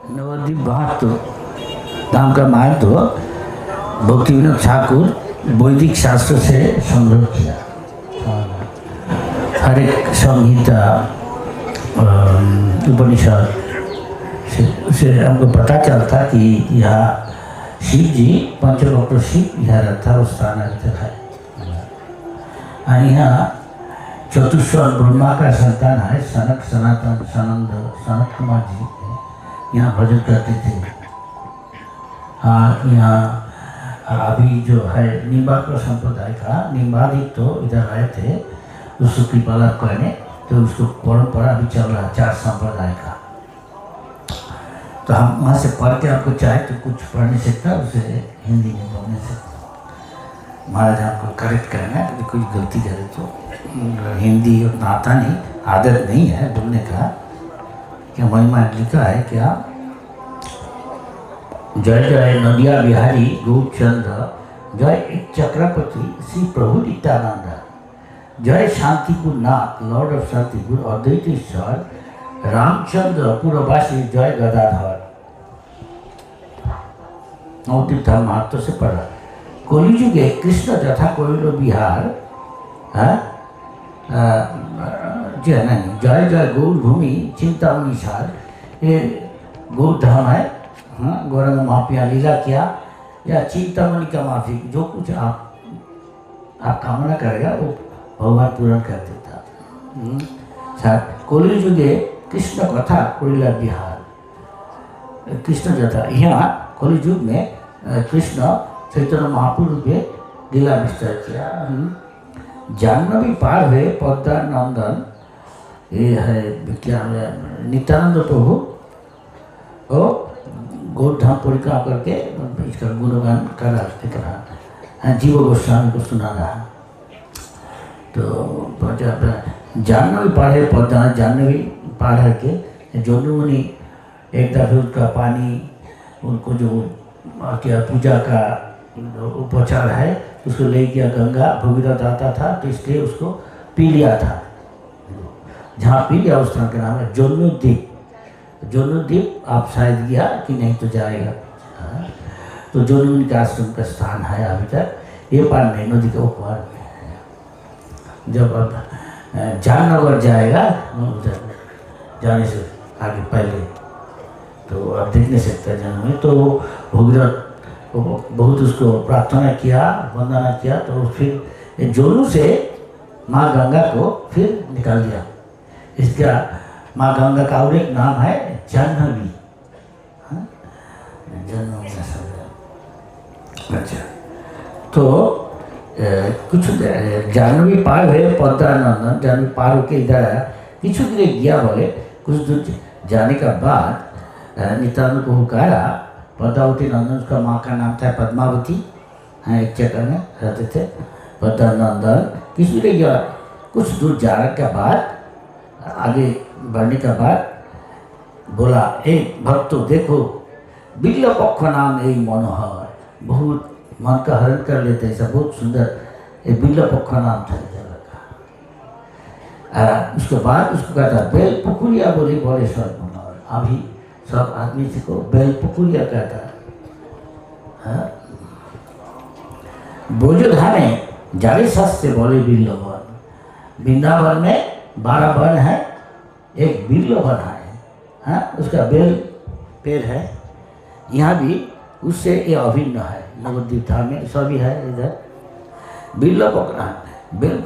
नवद्वीप 72 नाम का महत्व भक्तिविनोद ठाकुर वैदिक शास्त्र से संग्रह किया। हर एक संहिता उपनिषद से हमको पता चलता कि यह शिव जी पंचवक्र शिव यह रथा स्थान है। यहाँ चतुस्वर ब्रह्मा का संतान है सनक सनातन सनंद सनत कुमार जी यहाँ भजन करते थे। यहाँ अभी जो है निम्बार्क संप्रदाय का निम्बादिक तो इधर आए थे उसको कृपाला कहने, तो उसको परंपरा भी चल रहा है 4 संप्रदाय का। तो हम वहाँ से पढ़ के आपको चाहे तो कुछ पढ़ नहीं सकता, उसे हिंदी में बोलने से महाराज आपको करेक्ट करना है। कोई गलती करे तो हिंदी उतना आता नहीं, आदत नहीं है बोलने का। क्या महिमा लिखा है क्या? जय जय नदिया बिहारी गौरचंद्र, जय एक चक्रपति श्री प्रभु नित्यानंद, जय शांतिपुर नाथ लॉर्ड ऑफ शांतिपुर अद्वैतेश्वर रामचंद्र पुरवासी, जय गदाधर। नवद्वीप धाम महत्व से पढ़ा। कलिजुगे कृष्ण तथा कोयलो बिहार जय नहीं, जय जय गौर भूमि चिंतामणि सार, ये गौर धाम है। हाँ, गौरंग माफिया लीला किया या चिंतामणि का माफी, जो कुछ आप कामना करेगा वो भगवान पूर्ण कर देता। कलिजुगे कृष्ण कथा कोयला बिहार, कृष्ण जथा यहाँ कलिजुग में कृष्ण चैतन्य महाप्रभु के लीला विस्तार किया। जाह्नवी पार हुए पद्मा नंदन, ये है क्या नित्यानंद प्रभु और गौरधाम परिक्रमा करके इसका गुणगान कर रहा, जीव गोस्वामी को सुना रहा। तो जाह्नवी पार है पद्मा, जाह्नवी पार है के जोनु मुनि एक दफे उसका पानी उनको जो क्या पूजा का उपचार है उसको ले गया गंगा, भगीरथ आता था तो इसलिए उसको पी लिया था। जहाँ पी लिया उस स्थान का नाम है जोनुद्वीप। जोनुद्वीप आप शायद गया कि नहीं तो जाएगा। तो जोनुमुनि का आश्रम का स्थान है अभी तक, ये पार नहीं नदी के ऊपर। जब अब जामनगर जाएगा उधर जाने से आगे पहले तो आप देख नहीं सकते जन्म में। तो भगीरथ बहुत उसको प्रार्थना किया, वंदना किया, तो फिर जोरू से माँ गंगा को फिर निकाल दिया। इसका माँ गंगा का और एक नाम है जाह्नवी। अच्छा, तो कुछ जाह्नवी पार हुए पद्मा नंदन, जाह्नवी पार होके इधर आया, कुछ दूर गया बोले, कुछ दूर जाने का बाद नित्यानंद को हुकारा। पद्मावती नंदन उसका माँ का नाम था पद्मावती। हाँ, एक चक्कर में रहते थे पद्मा नंदन। किसी ने गया कुछ दूर जाने के बाद, आगे बढ़ने के बाद बोला, एक भक्तो देखो बिल्ल पक्ष नाम यही मनोहर, बहुत मन का हरण कर लेते, ऐसा बहुत सुंदर एक बिल्ल पक्ष नाम था जगह का। उसके बाद उसको कहता बेल पुकुरिया बोली बोले स्वर मनोहर। अभी सब आदमी से को बेल पुकुरिया कहता है। बोझोधाने जारी शास्त्र बोले बिल्ल वन। वृंदावन में 12 वन है, एक बिल्ल वन है। हाँ, उसका बेल पेड़ है। यहाँ भी उससे ये अभिन्न है। नवद्वीप धाम में सभी है इधर बिल्ल पकड़ा बेल।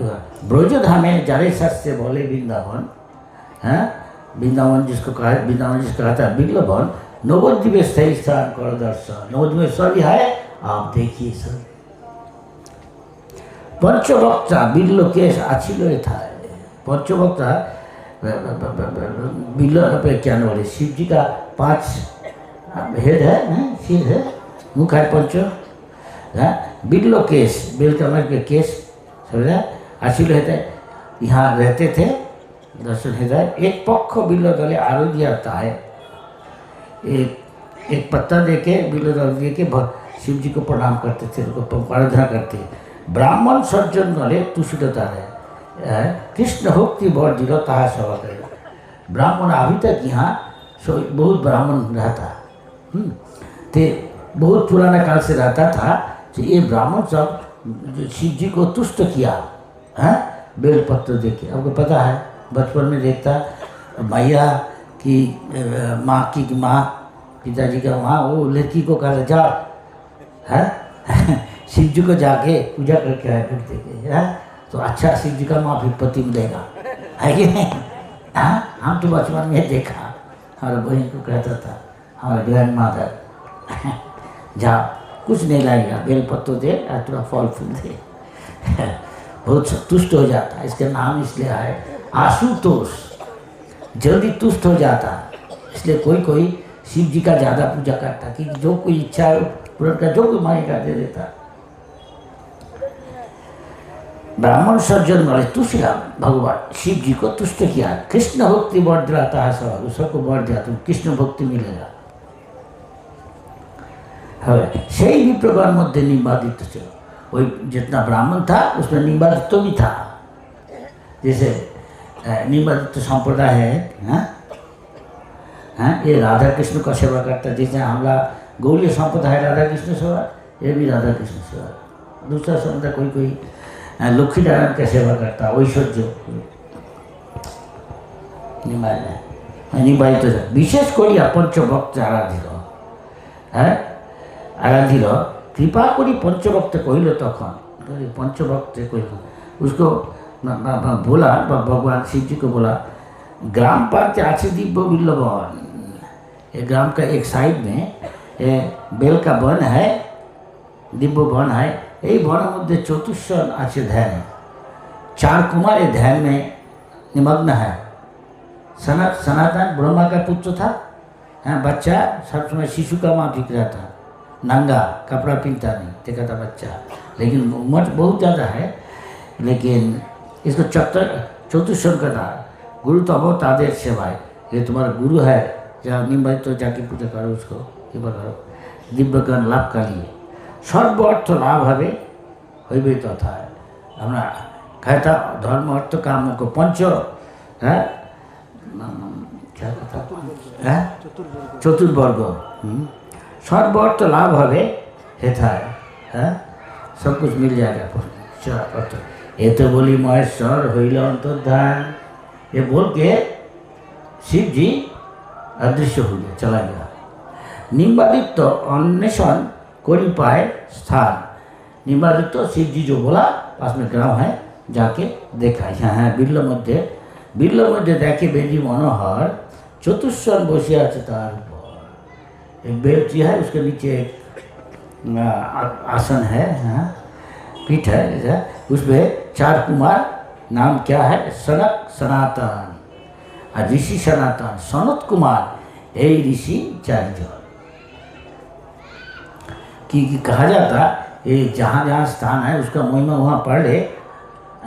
ब्रजधाम में जारे शास्त्र बोले वृंदावन। हाँ, वृंदावन जिसको कहा, वृंदावन जिसको कहता है बिल्ल वन। नवद्वीप स्थायी स्थान कर दर्शन, नवद्वीप सभी है, आप देखिए सर। पंचवक्ता बिल्ल केश आछिल था। पंचवक्ता बिल्ल पे क्या न बोले, शिव जी का 5 हेड है, सिर है, मुख है, पंच है। बिल्ल केश, बिल का मतलब के केश समझा, आछिल रहता है। यहाँ रहते थे दर्शन है। एक पक्ष बिल्ल दले आरोग्य आता है। एक पत्ता देके बिल्ल दल दे के शिव जी को प्रणाम करते थे, उनको आराधना करते। ब्राह्मण सज्जन दले तुषिता है, कृष्ण भक्ति बर दिल ताहा सभा करेगा। ब्राह्मण अभी तक यहाँ सो बहुत ब्राह्मण रहता। तो बहुत पुराना काल से रहता था कि ये ब्राह्मण सब जो शिव जी को तुष्ट किया है बेलपत्र देके। आपको पता है बचपन में देखता मैया की माँ की माँ पिताजी का माँ वो लड़की को कहा जा है शिव जी को जाके पूजा करके आए फिर देखे है तो अच्छा शिव जी का माँ फिर पति मिलेगा, है कि नहीं? हाँ, हम तो बचपन में देखा, हमारे बहन को कहता था हमारा ग्रैंड मादर जा कुछ नहीं लगेगा, बेलपत्र दे और थोड़ा फल फूल दे बहुत तुष्ट हो जाता। इसका नाम इसलिए है आशुतोष, जल्दी तुष्ट हो जाता। इसलिए कोई कोई शिव जी का ज़्यादा पूजा करता कि जो कोई इच्छा पूर्ण का जो कोई मांगेगा दे देता। ब्राह्मण सज्जन वाले तुष्टिया भगवान शिव जी को तुष्ट किया। कृष्ण भक्ति बढ़ जाता है, सब सबको बढ़ जाता तो कृष्ण भक्ति मिलेगा। সেই विप्रकार मध्य निम्बादित्य ছিল, वही जितना ब्राह्मण था उसमें निम्बादित्य भी था। जैसे निम्बादित्य संप्रदाय है, ये राधा कृष्ण का सेवा करता है। जैसे हमारा गौड़ीय संप्रदाय है राधा कृष्ण सेवा, ये भी राधा कृष्ण सेवा। दूसरा संप्रदाय कोई कोई लक्ष्मी नारायण का सेवा करता, ऐश्वर्य निम्बादित विशेष করে পঞ্চভক্ত আরাধিত আরাধিত কৃপা করি पंचभक्त কহিল তখন पंचभक्त কহিল उसको बोला भगवान शिव जी को बोला ग्राम पार्क आछे दिव्य बिल्लवन। ये ग्राम का एक साइड में बेल का वन है, दिव्य वन है। यही वन मध्य चतुष्सन आछे ध्यान, 4 कुमार ध्यान में निमग्न है। सनातन ब्रह्मा का पुत्र था, बच्चा सब समय शिशु का माँ दिख रहा था, नंगा कपड़ा पहनता नहीं देखा था बच्चा, लेकिन उम्र बहुत ज़्यादा है। लेकिन इसको चतुष्सन का था। गुरु तो बहुत आदेश सेवाए, ये तुम्हारा गुरु है, जहाँ निम्बादित तो जाके पूजा करो, उसको कृपा करो, दिव्य ज्ञान लाभ का लिए सर्व अर्थ लाभ हवे हईबे तथा हमारा कहता धर्म अर्थ काम को पंच है क्या कहता चतुर्वर्ग सर्व अर्थ लाभ हवे हेता है, सब कुछ मिल जाएगा। ये तो बोली महेश्वर हईल अंतर्धान, ये बोल के शिव जी अदृश्य हो गया, चला गया। निम्बादित्य अन्वेषण कोरी पाए स्थान, निम्बादित्य शिव जी जो बोला पास में ग्राम है, जाके देखा यहाँ है बिल्ल मध्य देखे बेदी मनोहर चतुष्सन बसिया আছে তার উপর। एक बेलची है, उसके नीचे एक आसन है, पीठ है, उसमें 4 कुमार, नाम क्या है सनक सनातन और ऋषि सनातन सनत कुमार, यही ऋषि 4 जन कि कहा जाता ये जहाँ जहाँ स्थान है उसका महिमा वहाँ पढ़ ले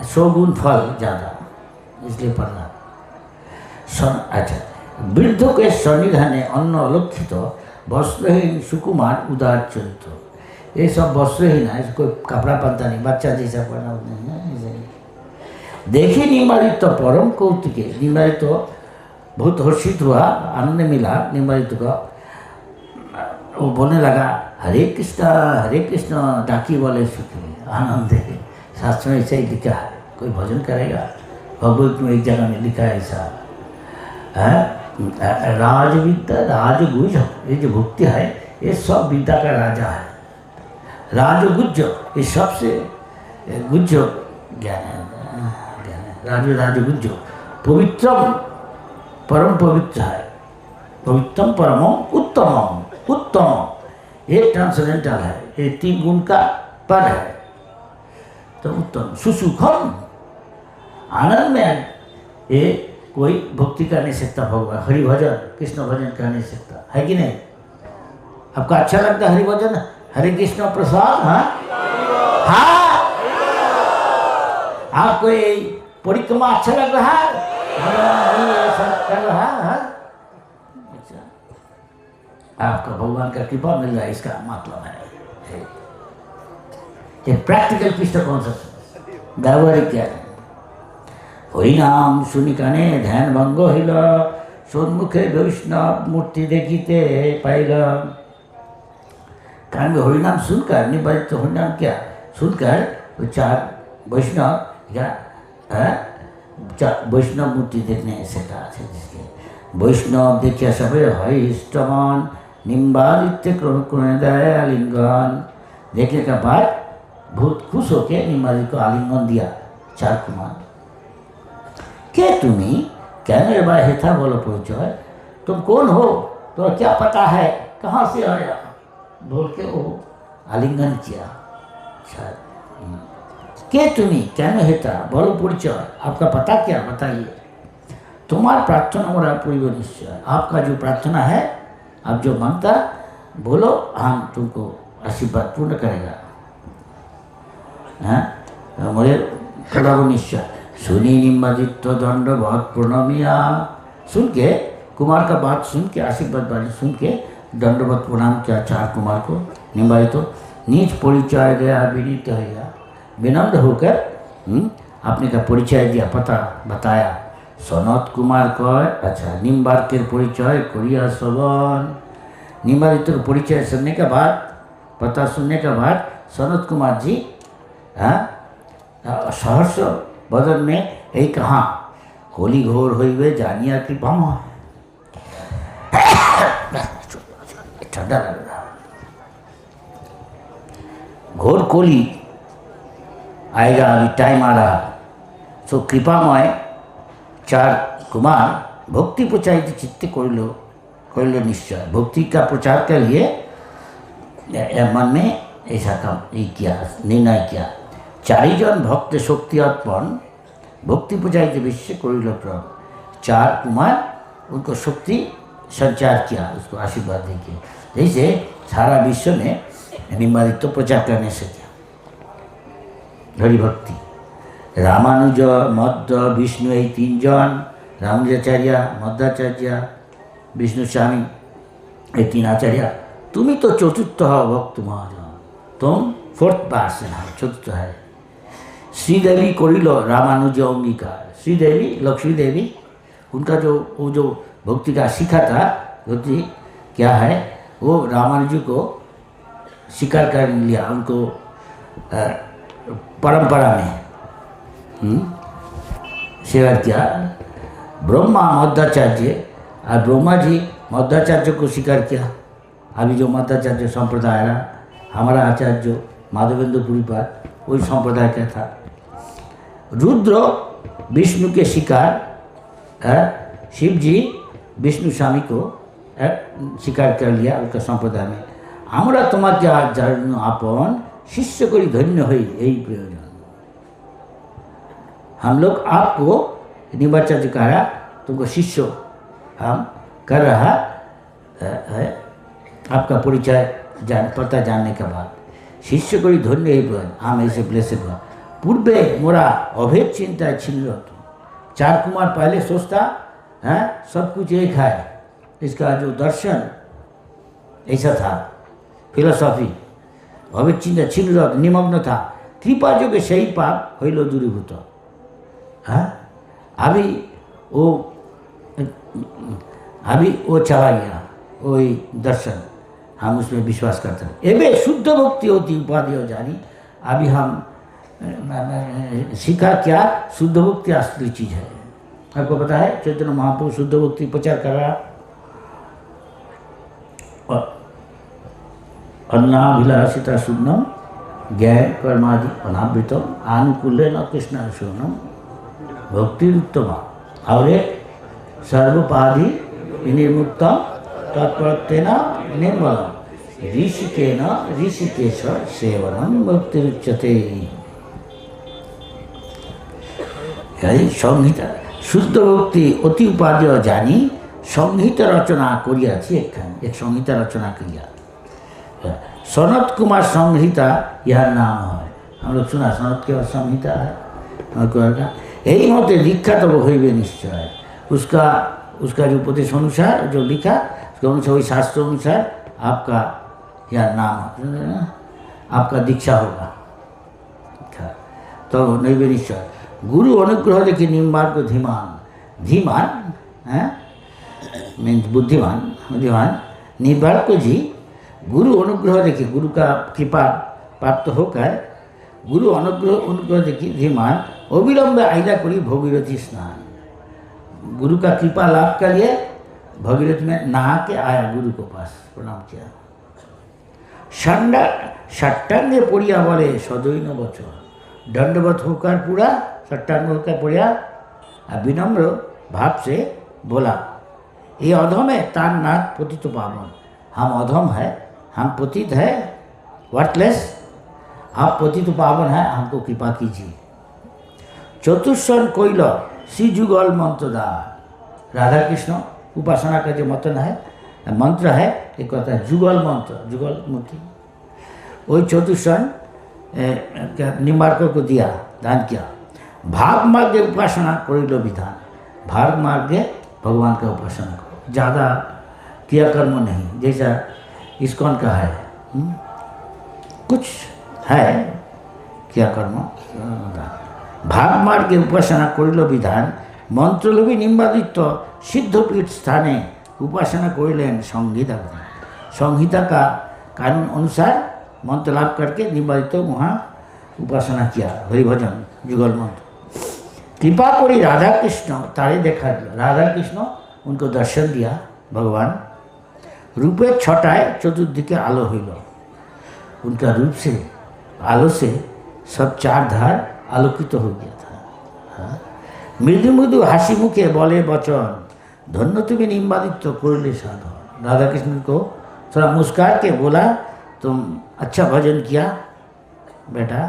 100 गुण फल ज़्यादा, इसलिए पढ़ना। अच्छा, वृद्धों के सन्निधाने अन्न अलक्षित वस्त्रहीन सुकुमार उदार चरित्र, ये सब वस्त्रहीन है, कोई कपड़ा पहनता नहीं, बच्चा जैसा पहना नहीं है। देखी निम्बादित्य परम कौतुके, निम्बादित्य बहुत हर्षित हुआ, आनंद मिला निम्बादित्य का। वो बोलने लगा हरे कृष्ण डाकी वाले सुखी आनंद है। शास्त्र में ऐसा ही लिखा है, कोई भजन करेगा भगवत में एक जगह में लिखा है ऐसा है। राजविद्या राजगुज, ये जो भक्ति है ये सब विद्या का राजा है। राजगुज ये सबसे गुज ज्ञान है, राजगुज पवित्रम परम पवित्र है, पवित्रम परमम उत्तमम, उत्तम ये ट्रांसेंडेंटल है, ये 3 गुण का पद है। तो उत्तम सुसुखम आनंद में ये कोई भक्ति कर नहीं सकता, भगवान हरि भजन कृष्ण भजन कर नहीं सकता, है कि नहीं? आपका अच्छा लगता है हरि भजन, हरे कृष्ण प्रसाद? हाँ, आपको ये परिक्रमा अच्छा लग रहा है, कर रहा है, आपका भगवान का कृपा मिल रहा है, इसका मतलब है ये प्रैक्टिकल कृष्ण कॉन्सेप्ट, व्यावहारिक क्या है। हरि नाम सुनि काने ध्यान भंग हईल सम्मुखे वैष्णव मूर्ति देखिते पाइलाम। कारण हरिनाम सुनकर, निम्बादित हरिनाम क्या सुनकर वो चार वैष्णव या वैष्णव मूर्ति देखने से कहा था, जिसके वैष्णव देखिया सबे हरिष्टमान निम्बादित्य कृणदय आलिंगन। देखने के बाद बहुत खुश होके निम्बादित्य को आलिंगन दिया चार कुमार। के तुम्हें कहने बाय हेथा बोलो परिचय, तुम कौन हो, तो क्या पता है, कहाँ से आया, बोल के वो आलिंगन किया। के तुम्हें कहने हेता बोलो परिचय, आपका पता क्या बताइए। तुम्हारा प्रार्थना मोरा पूरी निश्चय, आपका जो प्रार्थना है, आप जो मांगता बोलो, हम तुमको आशीर्वाद पूर्ण करेगा। हाँ मोरे पूरा निश्चय। सुनी निम्बादित्य दंडवत प्रणमिया। सुन के कुमार का बात सुन के, आशीर्वाद वाली सुन के दंडवत प्रणाम किया चार कुमार को। निम्बादित्य नीच परिचय गया, विनीत गया, विनम्र होकर आपने का परिचय दिया, पता बताया। सनत कुमार का अच्छा निम्बार्क परिचय कोरिया श्रवण। निम्बादित्य का परिचय सुनने के बाद, पता सुनने के बाद सनत कुमार जी सहर्ष बदन में यही कहा, होली घोर हुई जानिया कृपा। ठंडा लग रहा, घोर कोली आएगा, अभी टाइम आ रहा। सो कृपामय चार कुमार भक्ति प्रचारित चित्ते कर लो निश्चय। भक्ति का प्रचार के लिए मन में ऐसा काम किया, निर्णय किया। चारि जन भक्त शक्ति अर्पण भक्ति प्रचारित विश्व करिल प्रभु। चार कुमार उनको शक्ति संचार किया, उसको आशीर्वाद देके, जैसे सारा विश्व में निम्बादित्य प्रचार करने से किया हरि भक्ति। रामानुज मध्य विष्णु यही तीन जन, रामानुजाचार्य मध्वाचार्य विष्णु स्वामी ये तीन आचार्य। तुम ही तो चतुर्थ हो भक्त महाजन, तुम फोर्थ पर्सन है, चतुर्थ है। श्रीदेवी कोरिलो रामानुज अंगीकार। श्रीदेवी लक्ष्मी देवी उनका जो वो जो भक्ति का सीखा था, भक्ति क्या है, वो रामानुज को स्वीकार कर लिया उनको परंपरा में सेवा किया। ब्रह्मा मध्वाचार्य और ब्रह्मा जी मध्वाचार्य को स्वीकार किया। अभी जो मध्वाचार्य संप्रदाय रहा, हमारा आचार्य जो माधवेंद्र पुरीपाद वही संप्रदाय का था। रुद्र विष्णु के शिकार, शिव जी विष्णु स्वामी को स्वीकार कर लिया उनका संप्रदाय में। हमरा तुम्हारे आचरण आपन शिष्य को धन्य हुई, यही प्रयोजन। हम लोग आपको निम्बाचार्य कहा, तुमको शिष्य हम कर रहा है। आपका परिचय पता जानने के बाद शिष्य को धन्य ही प्रयोजन, हम ऐसे ब्लेसेड हुआ। पूर्वे मोरा अभेद चिंता छिन्न रहता। चार कुमार पहले सोचता है सब कुछ एक है, इसका जो दर्शन ऐसा था, फिलोसॉफी अभेद चिंता छिन्न रहता, निमग्न था। कृपा जो के सही पाप होइलो दूरीभूत। अभी वो चला गया वही दर्शन, हम उसमें विश्वास करते हैं। एवं शुद्ध भक्ति होती उपाधि हो जानी। अभी हम सीखा क्या, शुद्ध भक्ति असली चीज़ है। आपको पता है चैतन्य महाप्रभु शुद्ध भक्ति प्रचार कर रहा। अन्नाभिलाषिता शून्यम ज्ञान कर्मादि अनावृतम आनुकूल्य न कृष्ण शून्यम भक्ति उत्तम और सर्वपाधि विनिर्मुक्तम तत्प्रत्येन निर्मलम ऋषिकेन ऋषिकेश सेवनम भक्तिरुच्यते। संहिता शुद्ध भक्ति अति उपादेय जानी संहिता रचना करिया एक संहिता रचना किया। सनत कुमार संहिता यह नाम है। हम लोग सुना सनत के बाद संहिता है। यही मत दीक्षा तो हुई निश्चय। उसका जो उपदेश अनुसार जो लिखा उसके अनुसार वही शास्त्र अनुसार आपका यह नाम आपका दीक्षा होगा। तो नैवे निश्चय गुरु अनुग्रह देखिए निम्बार्क धीमान है मीन्स बुद्धिमान बुद्धिमान निर्बाल्क जी गुरु अनुग्रह देखिए, गुरु का कृपा प्राप्त होकर गुरु अनुग्रह देखिए धीमान अविलंब आयदा करी भगीरथी स्नान। गुरु का कृपा लाभ के लिए भगीरथ में नहा के आया, गुरु को पास प्रणाम किया। षट्टांगे पड़िया बोले सदैन बचन, दंडवत होकर पूरा षट्टांग होकर पड़िया और विनम्र भाव से बोला, ये अधम है तार नाथ पतित पावन। हम अधम है, हम पतित है, वर्थलेस, आप पतित पावन है, हमको कृपा कीजिए। चतुष्सन कोइल श्री जुगल मंत्रदार। राधा कृष्ण उपासना का जो मंत्र है एक कहता है जुगल मंत्र, जुगल मूर्ति। वही चतुष्सन निम्बार्कों को दिया, दान किया। भाग मार्ग उपासना करिलो विधान। भाग मार्ग भगवान का उपासना करो, ज़्यादा क्रियाकर्म नहीं, जैसा इस्कॉन का है। कुछ है क्रियाकर्म। भाग मार्ग उपासना करिलो विधान, मंत्रलोभी निम्बादित्य सिद्धपीठ स्थाने उपासना करिलेन संहिता। संहिता का कानून अनुसार मंत्र लाभ करके निम्बादित्य वहाँ उपासना किया, हरिभजन जुगल मंत्र। कृपा करी राधा कृष्ण तारे देखा दिया। राधा कृष्ण उनको दर्शन दिया भगवान। रूपे छटाए चतुर्दिके आलो हईल। उनका रूप से आलो से सब चार धार आलोकित हो गया था। मृदु मृदु हासी मुखे बोले वचन, धन्य तुम्हें निम्बादित्य करले साधन। राधा कृष्ण को थोड़ा मुस्कुरा के बोला, तुम अच्छा भजन किया बेटा,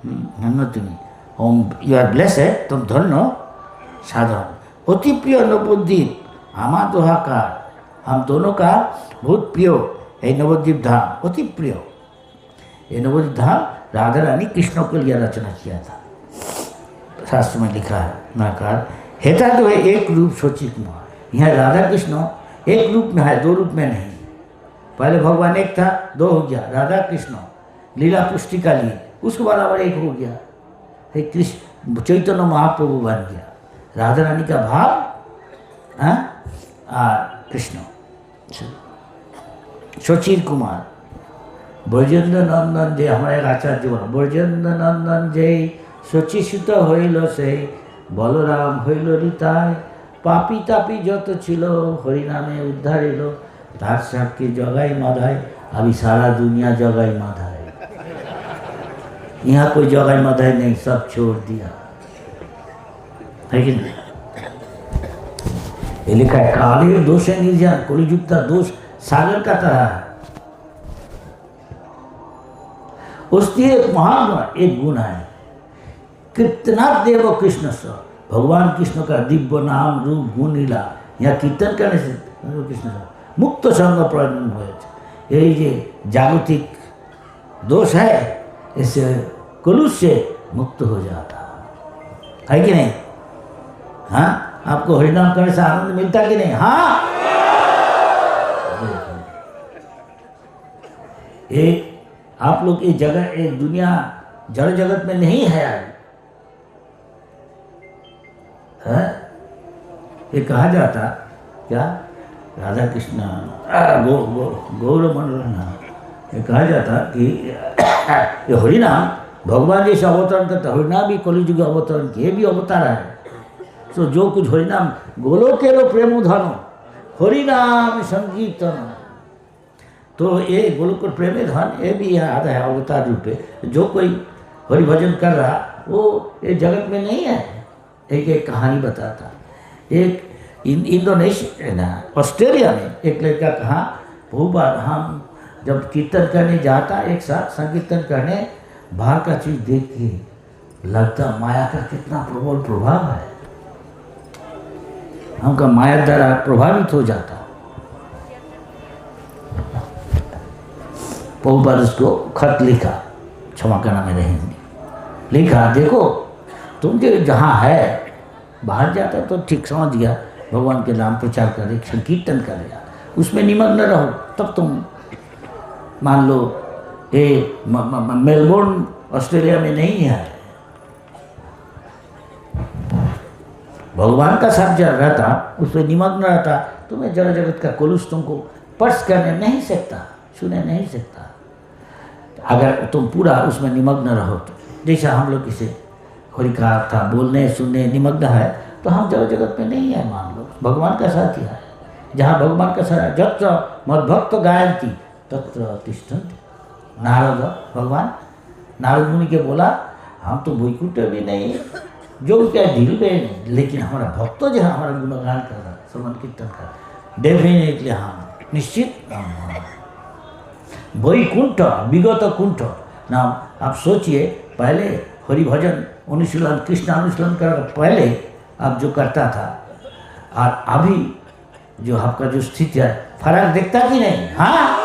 धन्य तुम्हें, ओम यू आर ब्लेसेड, तुम धन्य साधन। अति प्रिय नवद्वीप आमा दोहाकार। हम दोनों का बहुत प्रिय है नवद्वीप धाम, अति प्रिय। ये नवद्वीप धाम राधा रानी कृष्ण के लिए रचना किया था, शास्त्र में लिखा है। नाकार हेता तो है एक रूप सोची कुमार। यहाँ राधा कृष्ण एक रूप में है, दो रूप में नहीं। पहले भगवान एक था, दो हो गया, राधा कृष्ण लीला पुष्टि का लिए, उसके बराबर एक हो गया, एक कृष्ण चैतन्य महाप्रभु बन गया। राधा रानी का भाव कृष्ण। सचिर कुमार ब्रजेंद्र नंदन जय, हमारे आचार्य बोला ब्रजेंद्र नंदन जय, शचीसुत हईल से बलराम हईल रीताय। पापी तापी যত ছিল হরিনামে উদ্ধার এলো, তার সাক্ষী জগাই মাধায়। अभी सारा दुनिया जगाई माधाय, यहाँ कोई जगाई माधाय नहीं, सब छोड़ दिया है कि नहीं। ये लिखा है काले दोष है निर्जन, कलियुग का दोष सागर का तरह है। उसकी एक महान एक गुण है, कीर्तनाथ देव कृष्ण से, भगवान कृष्ण का दिव्य नाम रूप गुण लीला यहाँ कीर्तन करने से कृष्ण से मुक्त संग प्रदान हुए। यही जो जागतिक दोष है, इससे कलुष से मुक्त हो जाता है कि नहीं। हाँ, आपको हरिनाम करने से आनंद मिलता कि नहीं। हाँ, एक आप लोग ये जगह, एक दुनिया जड़ जगत में नहीं है। ये कहा जाता क्या, राधा कृष्ण गौर मंडल, ये कहा जाता कि ये हरिनाम भगवान जैसे अवतरण करता, हरिनाम भी कलियुग अवतरण किए भी अवतार है। तो जो कुछ हरिनाम गोलोकेरो प्रेम धन हरिनाम संकीर्तन, तो ये गोलोक प्रेम धन ये भी आता है अवतार रूप में। जो कोई हरिभजन कर रहा वो ये जगत में नहीं है। एक कहानी बताता, एक इंडोनेशिया ऑस्ट्रेलिया में एक लड़का कहा, बहुत बार हम जब कीर्तन करने जाता एक साथ संकीर्तन करने, बाहर का चीज़ देख के लगता माया का कितना प्रबल प्रभाव है, हमका माया द्वारा प्रभावित हो जाता। बहुत बार उसको खत लिखा, क्षमा करना मेरे हिंदी, लिखा देखो तुम जो जहाँ है बाहर जाता तो ठीक समझ गया, भगवान के नाम प्रचार करे, संकीर्तन करेगा, उसमें निमग्न रहो, तब तुम मान लो ये मेलबोर्न ऑस्ट्रेलिया में नहीं है, भगवान का साथ जब रहता, उसमें निमग्न रहता, तो मैं जड़ जगत का कुलुष तुमको स्पर्श करने नहीं सकता, छूने नहीं सकता, अगर तुम पूरा उसमें निमग्न रहो तो। जैसा हम लोग किसी हरि का था बोलने सुनने निमग्न है, तो हम जड़ जगत में नहीं है, मान लो भगवान का साथ ही है। जहाँ भगवान का साथ, जत्र मद्भक्त गायंती तत्र तिष्ठन्ति। नारद भगवान नारद मुनि के बोला, हम तो वैकुंठ भी नहीं, जो क्या दिल में, लेकिन हमारा भक्त जो है हमारा गुणगान कर रहा, श्रवण कीर्तन कर रहा, डेफिनेटली हम निश्चित वैकुंठ विगत कुंठ नाम। आप सोचिए, पहले हरि भजन अनुशीलन कृष्ण अनुशीलन कर पहले आप जो करता था और अभी जो आपका जो स्थिति है, फर्क दिखता कि नहीं? हाँ,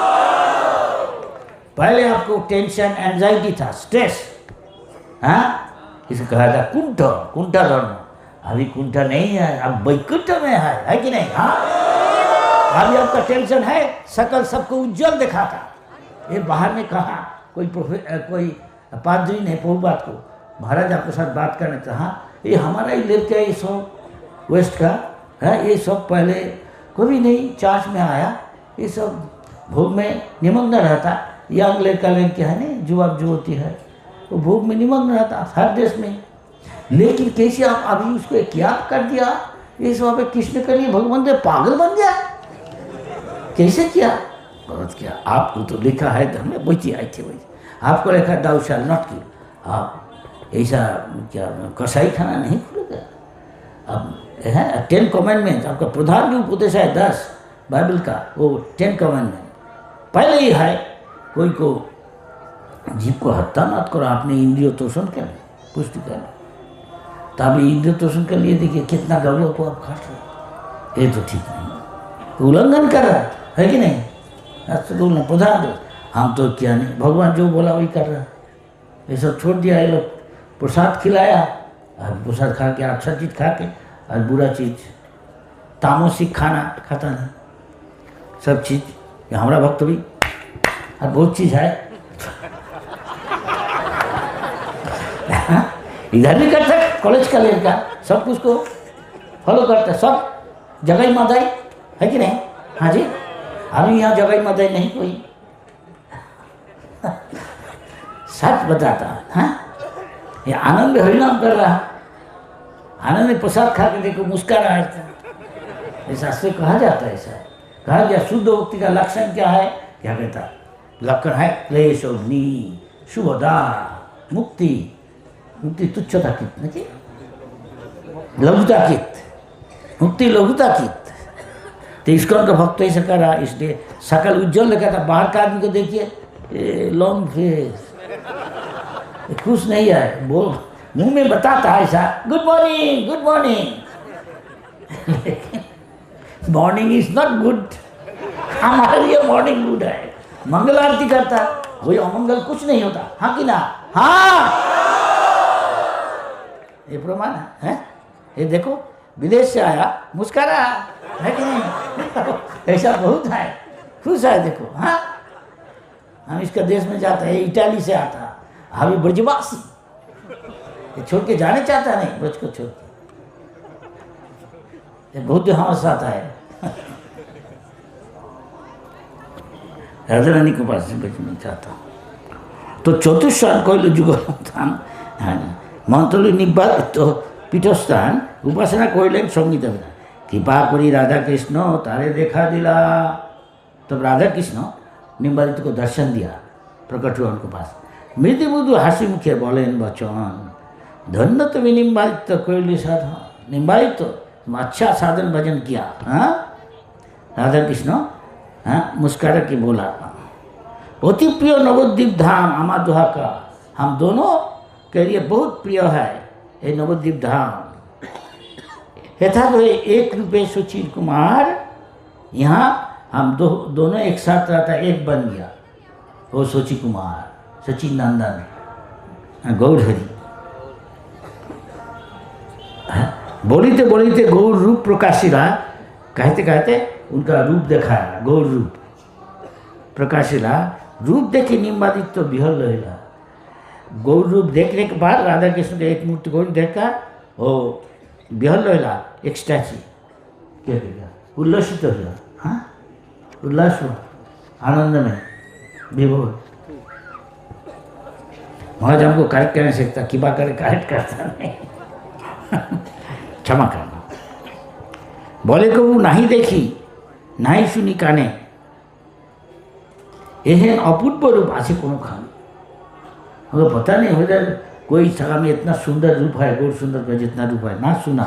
पहले आपको टेंशन एंजाइटी था, स्ट्रेस, हाँ, इसे कहा था कुंठ, कुंठा धर्म। अभी कुंठा नहीं है, अब वैकुंठ में है कि नहीं? हाँ, अभी आपका टेंशन है, सकल सबको उज्जवल दिखाता। ये बाहर में कहा कोई पादरी ने प्रभुपाद को, महाराज आपके साथ बात करने चाहा, ये हमारा ही लड़का है, ये सब वेस्ट का है, ये सब पहले कभी नहीं चार्च में आया, ये सब भोग में निमग्न रहता। यंग लड़का लड़की है नहीं, युवक जो होती है वो भोग में निमग्न रहता हर देश में। लेकिन कैसे आप अभी उसको क्या कर दिया, ये सब कृष्ण के लिए भगवान ने पागल बन गया, कैसे किया? बहुत किया। आपको तो लिखा है, तो हमें बची आई थी वही, आपको लिखा दाऊ शैल नॉट किल। आप ऐसा क्या कसाई खाना नहीं खुलेगा? अब है 10 कमेंडमेंट, आपका प्रधान जो उपदेश है 10 बाइबल का, वो 10 कमेंडमेंट पहले ही है, कोई को जीव को हत्या मत करो, आपने इंद्रिय तोषण कर पुष्टि कर। तब इंद्रिय तोषण के लिए देखिए कितना गौरव को आप काट रहे, ये तो ठीक नहीं, उल्लंघन कर रहा है कि नहीं? बोलना प्रधान दो, हम तो क्या नहीं, भगवान जो बोला वही कर रहा है। ये सब छोड़ दिया, ये लोग प्रसाद खिलाया, अब प्रसाद खा के अच्छा चीज़ खा के, और बुरा चीज़ तामसिक खाना खाता नहीं, सब चीज़। हमारा भक्त भी और बहुत चीज़ है इधर भी करता है, कॉलेज का लड़का सब कुछ को फॉलो करता है, सब जगह मादाई है कि नहीं? हाँ जी, अभी यहाँ जगह मादाई नहीं कोई सच बताता है। हाँ, ये आनंद हरिनाम कर रहा है, आनंद में प्रसाद खा के देखो मुस्कुरा रहा है, ऐसा से कहा जाता है। ऐसा कहा गया शुद्ध भक्ति का लक्षण क्या है? क्या कहता है? लक्षण है क्लेश अग्नि शुभदा मुक्ति, मुक्ति तुच्छता कित नहीं, लघुता कित, मुक्ति लघुता कित। तो इसको उनका भक्त ऐसा कर रहा, इसलिए सकल उज्जवल लगा था। बाहर का आदमी को देखिए लॉन्ग फेस, खुश नहीं है, वो मुंह में बताता है ऐसा good morning good morning, morning is not good. हमारे लिए मॉर्निंग गुड है, मंगल आरती करता, वही अमंगल कुछ नहीं होता। हाँ कि ना? हाँ, ये प्रमाण है। ये देखो विदेश से आया मुस्कुरा है कि नहीं? ऐसा बहुत है, खुश है। देखो हाँ, हम इसका देश में जाता है, इटाली से आता, अभी ब्रजवासी, ये छोड़ के जाने चाहता नहीं, ब्रज को छोड़ के, ये बहुत हमारे साथ है। राजा रानी के पास बचना चाहता हूँ। तो चतुष्टान कहल जुगलस्थान मंत्री निबाद तो पीठस्थान उपासना करें संगीत कृपा करी राधा कृष्ण तारे देखा दिला। तब राधा कृष्ण निम्बादित को दर्शन दिया, प्रकट हुआ उनके पास। मृदु मृदु हासी मुखे बोलें वचन, धन्य तो भी निम्बादित कोयली साधन, निम्बादित अच्छा साधन भजन किया। हाँ, राधा कृष्ण हाँ मुस्कुरा के बोला, अति प्रिय नवद्वीप धाम आमा दुहा का, हम दोनों के लिए बहुत प्रिय है ये नवद्वीप धाम। यथा तो एक रूपे सुचिर कुमार, यहाँ हम दोनों एक साथ रहता, एक बन गया वो सुचि कुमार, सचिन नंदन गौरहरि। बोलते बोलते गौर रूप प्रकाशिला, कहते कहते उनका रूप दिखाया, गौर रूप प्रकाशिला। रूप देखे निम्बादित तो बिहल रहेगा। गौर रूप देखने के बाद राधा कृष्ण के एक मूर्ति गौर देखा, वो বিহল হইলা এক্সট্যাসি क्या करेगा उल्लसित हो गया। हाँ उल्लास हो आनंद में विभोर। महाराज हमको करेक्ट कर नहीं सकता, किबा करे करेक्ट करता नहीं। क्षमा करना। बोले को वो नहीं देखी नहीं सुनी काने एहन अपूर्व रूप आसे कोनो खान हमको पता नहीं हो जाए कोई सगा में इतना सुंदर रूप है, गौर सुंदर का जितना रूप है ना सुना।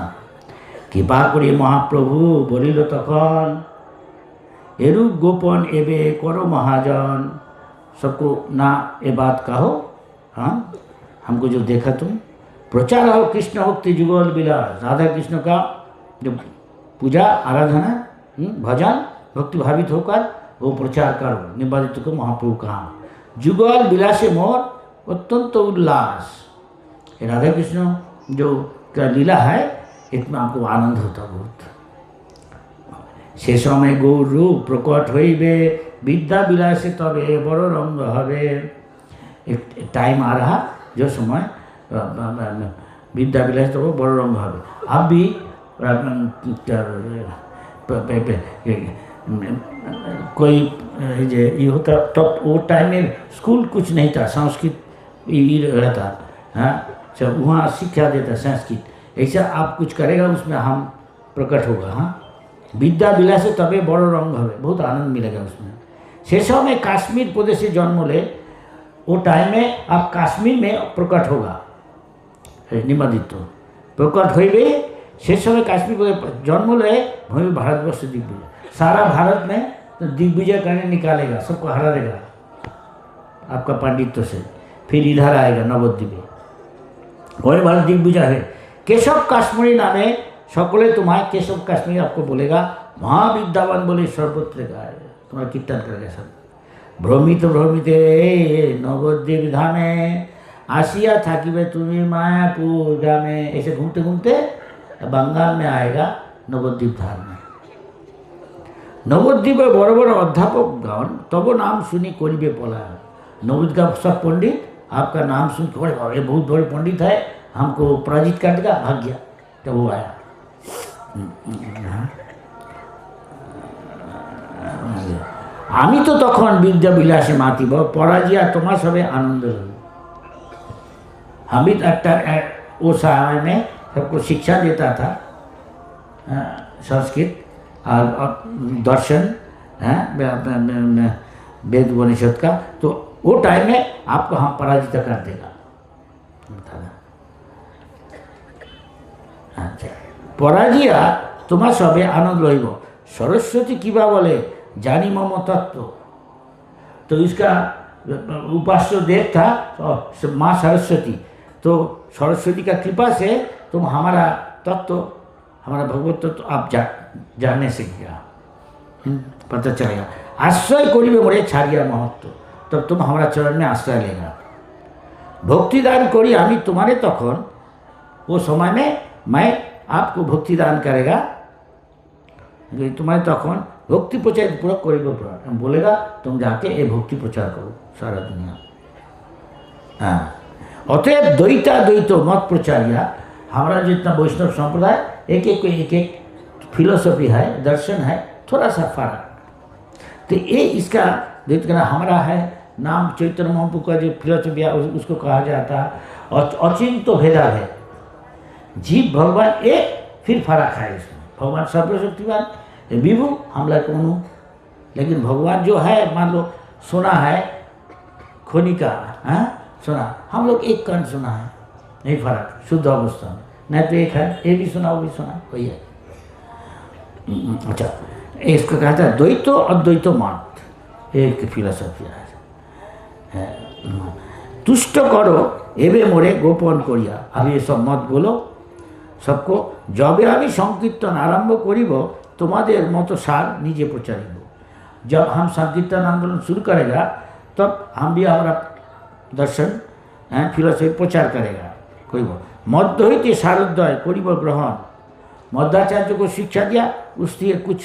कृपा करी महाप्रभु बोलिल तखन एरूप गोपन एबे करो महाजन। सबको ना ये बात कहो। हाँ हमको जो देखा तुम प्रचार हो कृष्ण भक्ति जुगल विलास, राधा कृष्ण का जो पूजा आराधना भजन भक्ति भावित होकर वो प्रचार करो। निवादित को महाप्रभु कहा जुगल विलासे मोर अत्यंत उल्लास। राधा कृष्ण जो का लीला है इसमें आपको आनंद होता बहुत। से समय गौर रूप प्रकट होइबे विद्या विलासे तबे बड़ो रंग हबे। एक टाइम आ रहा जो समय विद्या विलास तो बड़ो रंग हबे। अब भी कोई ये होता तब वो टाइम में स्कूल कुछ नहीं था, संस्कृत रहता। हाँ सब वहाँ शिक्षा देता संस्कृत। ऐसा आप कुछ करेगा उसमें हम प्रकट होगा। हाँ विद्या विलास से तबे बड़ो रंग हवे, बहुत आनंद मिलेगा उसमें। शेष में काश्मीर प्रदेश से जन्म ले वो टाइम में आप कश्मीर में प्रकट होगा। निमदित प्रकट हुए शेष में काश्मीर प्रदेश जन्म ले भूमि भारतवर्ष दिग्विजय, सारा भारत में तो दिग्विजय करने निकालेगा, सबको हरा देगा आपका पंडित्व से। फिर इधर आएगा नवद्वीप भूमि भारत दिग्विजय है। केशव काश्मीरी नामे सकले तुम्हारे केशव काश्मीरी आपको बोलेगा महाविद्यावान बोले सर्वत्र गाय तुम्हारा कीर्तन करेगा सब। भ्रमित भ्रमिते नवद्वीप धामे आसिया थाकिबे तुम्हें मायापुर ग्रामे। ऐसे घूमते घूमते बंगाल में आएगा नवद्वीप धाम में। नवद्वीप बड़ बड़ अध्यापक गण तब नाम सुनी करिबे पला। नवद्वीप का सब पंडित आपका नाम सुन के ये बहुत बड़े पंडित है हमको पराजित कर देगा, भाग गया। तो वो आया आमी तो तखन विद्या विलासे मातिब पराजिया तुम्हार सबे आनंद। हम भी वो समय में सबको शिक्षा देता था संस्कृत और दर्शन वेद उपनिषद का। तो वो टाइम में आपको हम पराजित कर देगा। अच्छा पराजिया तुम्हार सबे आनंद रहिब। सरस्वती किबा बोले जानी मम तत्व। तो इसका उपास्य देव था माँ सरस्वती। तो सरस्वती का कृपा से तुम हमारा तत्व हमारा भगवत तत्व आप जानने से गया पता चलेगा। आश्रय करिबे मोरे छाड़िया महत्व, तब तुम हमारा चरण में आश्रय लेगा। भक्तिदान करी आमी तुम्हारे तखन वो समय में मैं आपको भक्ति दान करेगा। तुम्हारे तखन भक्ति प्रचार पूरा करेगा बोलेगा तुम जाके ये भक्ति प्रचार करो सारा दुनिया। हाँ अतएव द्वैता द्वैत मत प्रचारिया। हमारा जितना वैष्णव संप्रदाय एक एक फिलोसफी है, दर्शन है, थोड़ा सा फर्क। तो ये इसका द्वैत करना हमारा है। नाम चैतन्य महाप्रभु का जो फिलोसफी है उसको कहा जाता है अचिंत्य भेदाभेद। जीव भगवान एक फिर फर्क है इसमें। भगवान सर्वशक्तिवान विभु हमला कौन, लेकिन भगवान जो है मान लो सोना है खोनिका हाँ सोना, हम लोग एक कण सोना है, नहीं फर्क शुद्ध अवस्था में। नहीं तो एक है ये भी सोना वो भी सोना वही है। अच्छा इसको कहता है द्वैतो अद्वैतो मत, एक फिलोसफी है। तुष्ट करो एबे मोरे गोपन करिया। अब ये सब मत बोलो सबको। जब आमी संकीर्तन आरम्भ करिब तुम्हारे मत सार निजे प्रचारिब। जब हम संकीर्तन आंदोलन शुरू करेगा तब हम भी हमारा दर्शन फिलोसफी प्रचार करेगा। कोई मध्य होते सारोदय करिब ग्रहण। मध्याचार्य को शिक्षा दिया उससे कुछ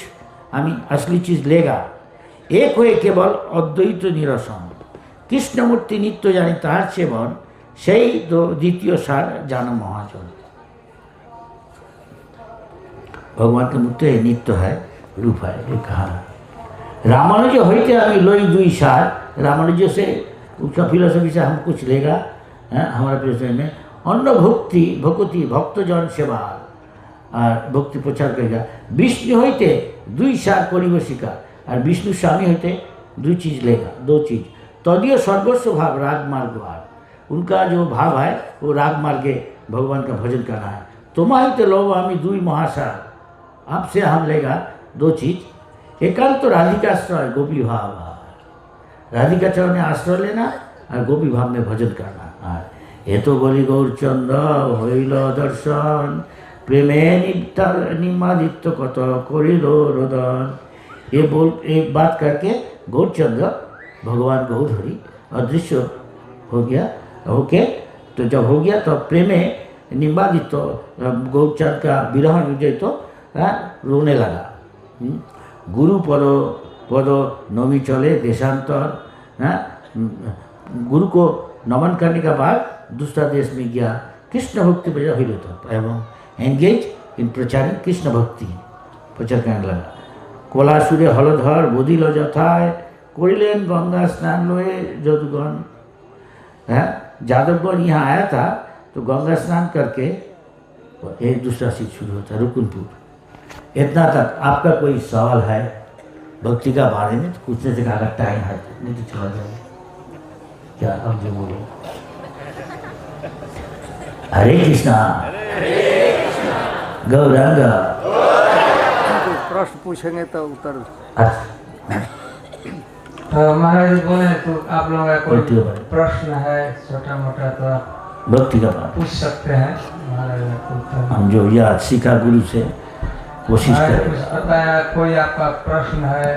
हमें असली चीज़ लेगा। एक हुए केवल अद्वैत निरसन। कृष्णमूर्ति नित्य जानी तार सेवन से द्वितीय सार जान महाजन। भगवान के मूर्ति नित्य है, रूप है। ये कहा रामानुज होते अभी लोई दुई सार, रामानुज से उसका फिलोसफी से हम कुछ लेगा हमारा फिलोसफी में अन्न भक्ति भक्ति भक्तजन सेवा और भक्ति प्रचार करेगा। विष्णु होते दुई सार करिब शिकार, और विष्णु स्वामी होते दो चीज़ लेगा, दो चीज़ तदीय सर्वस्व भाव राग मार्ग वार, उनका जो भाव है वो राग मार्ग भगवान का भजन करना है। तुम्हारी तो लो हमी दुई महासार, आपसे हम लेगा दो चीज़, एकांत तो राधिकाश्रय गोपी भाव, राधिका चरण में आश्रय लेना और गोपी भाव में भजन करना। ये तो बोली गौरचंद्र हईल दर्शन प्रेमे निमादित्य कत करिल रोदन। ये बात करके गौरचंद्र भगवान गौधरी अदृश्य हो गया, ओके। तो जब हो गया तो प्रेमे निमादित गौरचंद का विरह विजय तो रोने लगा। गुरु पद नमी चले देशांतर, गुरु को नमन करने के बाद दूसरा देश में गया, कृष्ण भक्ति बजा हुई रहता एवं एंगेज इन प्रचारिंग कृष्ण भक्ति प्रचार करने लगा। कोलासुरे हलधर बोधिल जथाय करिलेन गंगा स्नान लोए जदुगण। जादवगण यहाँ आया था तो गंगा स्नान करके एक दूसरा चीज शुरू होता है रुकुनपुर। इतना तक आपका कोई सवाल है भक्ति का बारे में तो पूछने से अगर टाइम है नहीं तो चला जाए। क्या अब जो बोलो हरे कृष्णा गौरांग। प्रश्न पूछेंगे तो उत्तर। महाराज बोले तो आप लोगों का कोई प्रश्न है छोटा मोटा तो आप भक्ति का बात पूछ सकते हैं। महाराज हम जो याद सीखा गुरु से कोशिश करें। कोई आपका प्रश्न है,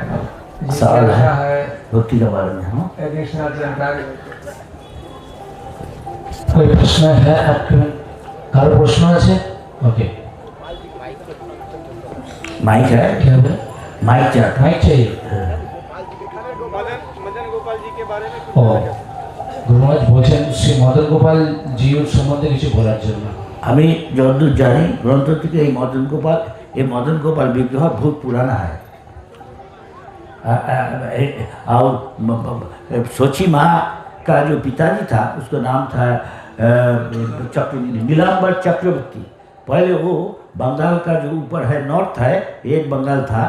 सवाल है भक्ति के बारे में? हम एडिशनल जानकारी कोई प्रश्न है आपके? हर प्रश्न আছে? ओके माइक है क्या? माइक चाहिए। मदन गोपाल जी के बारे में गुरुराज বলছেন শ্রী মদন গোপাল জিউর সম্বন্ধে কিছু বলার জন্য। আমি যতদূর জানি গ্রন্থ থেকে এই মদন गोपाल विग्रह बहुत पुराना है। और सोची माँ का जो पिताजी था उसका नाम था नीलांबर चक्रवर्ती। पहले वो बंगाल का जो ऊपर है नॉर्थ है एक बंगाल था,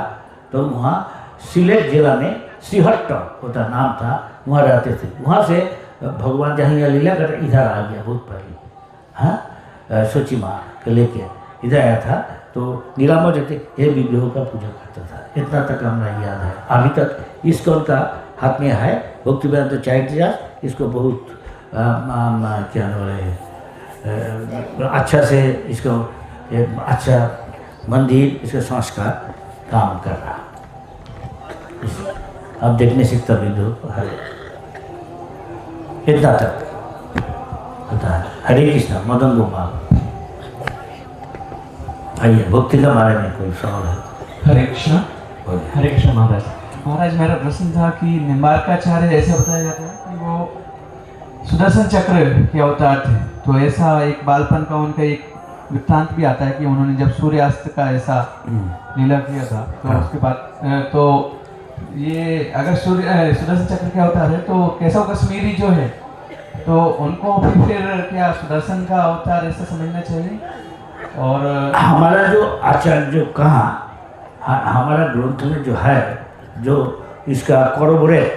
तो वहाँ सिलेट जिला में श्रीहट्ट होता नाम था, वहाँ रहते थे। वहाँ से भगवान जहाँ यहाँ लीला कर इधर आ गया बहुत पहले। हाँ सोची माँ के लेके इधर आया था तो नीलांबर जैसे ये विग्रहों का पूजा करता था। इतना तक हमारा याद है। अभी तक इसको उनका हाथ में है भक्ति वेदांत चैरिटी, इसको बहुत क्या बोले अच्छा से इसको अच्छा मंदिर इसका संस्कार काम कर रहा। अब देखने सीखता विग्रह है इतना तक होता है। हरे कृष्णा मदन गोपाल। आइए भक्ति के बारे में कोई सवाल है? हरे कृष्णा महाराज। महाराज मेरा प्रश्न था कि निम्बार्काचार्य ऐसे बताया जाता है कि वो सुदर्शन चक्र के अवतार थे, तो ऐसा एक बालपन का उनका एक वृत्तांत भी आता है कि उन्होंने जब सूर्यास्त का ऐसा लीला किया था तो उसके बाद तो ये अगर सुदर्शन चक्र के अवतार है तो केशव कश्मीरी जो है तो उनको फिर क्या सुदर्शन का अवतार ऐसा समझना चाहिए? और हमारा जो आचार्य जो कहा हमारा ग्रंथ में जो है जो इसका करोबोरेट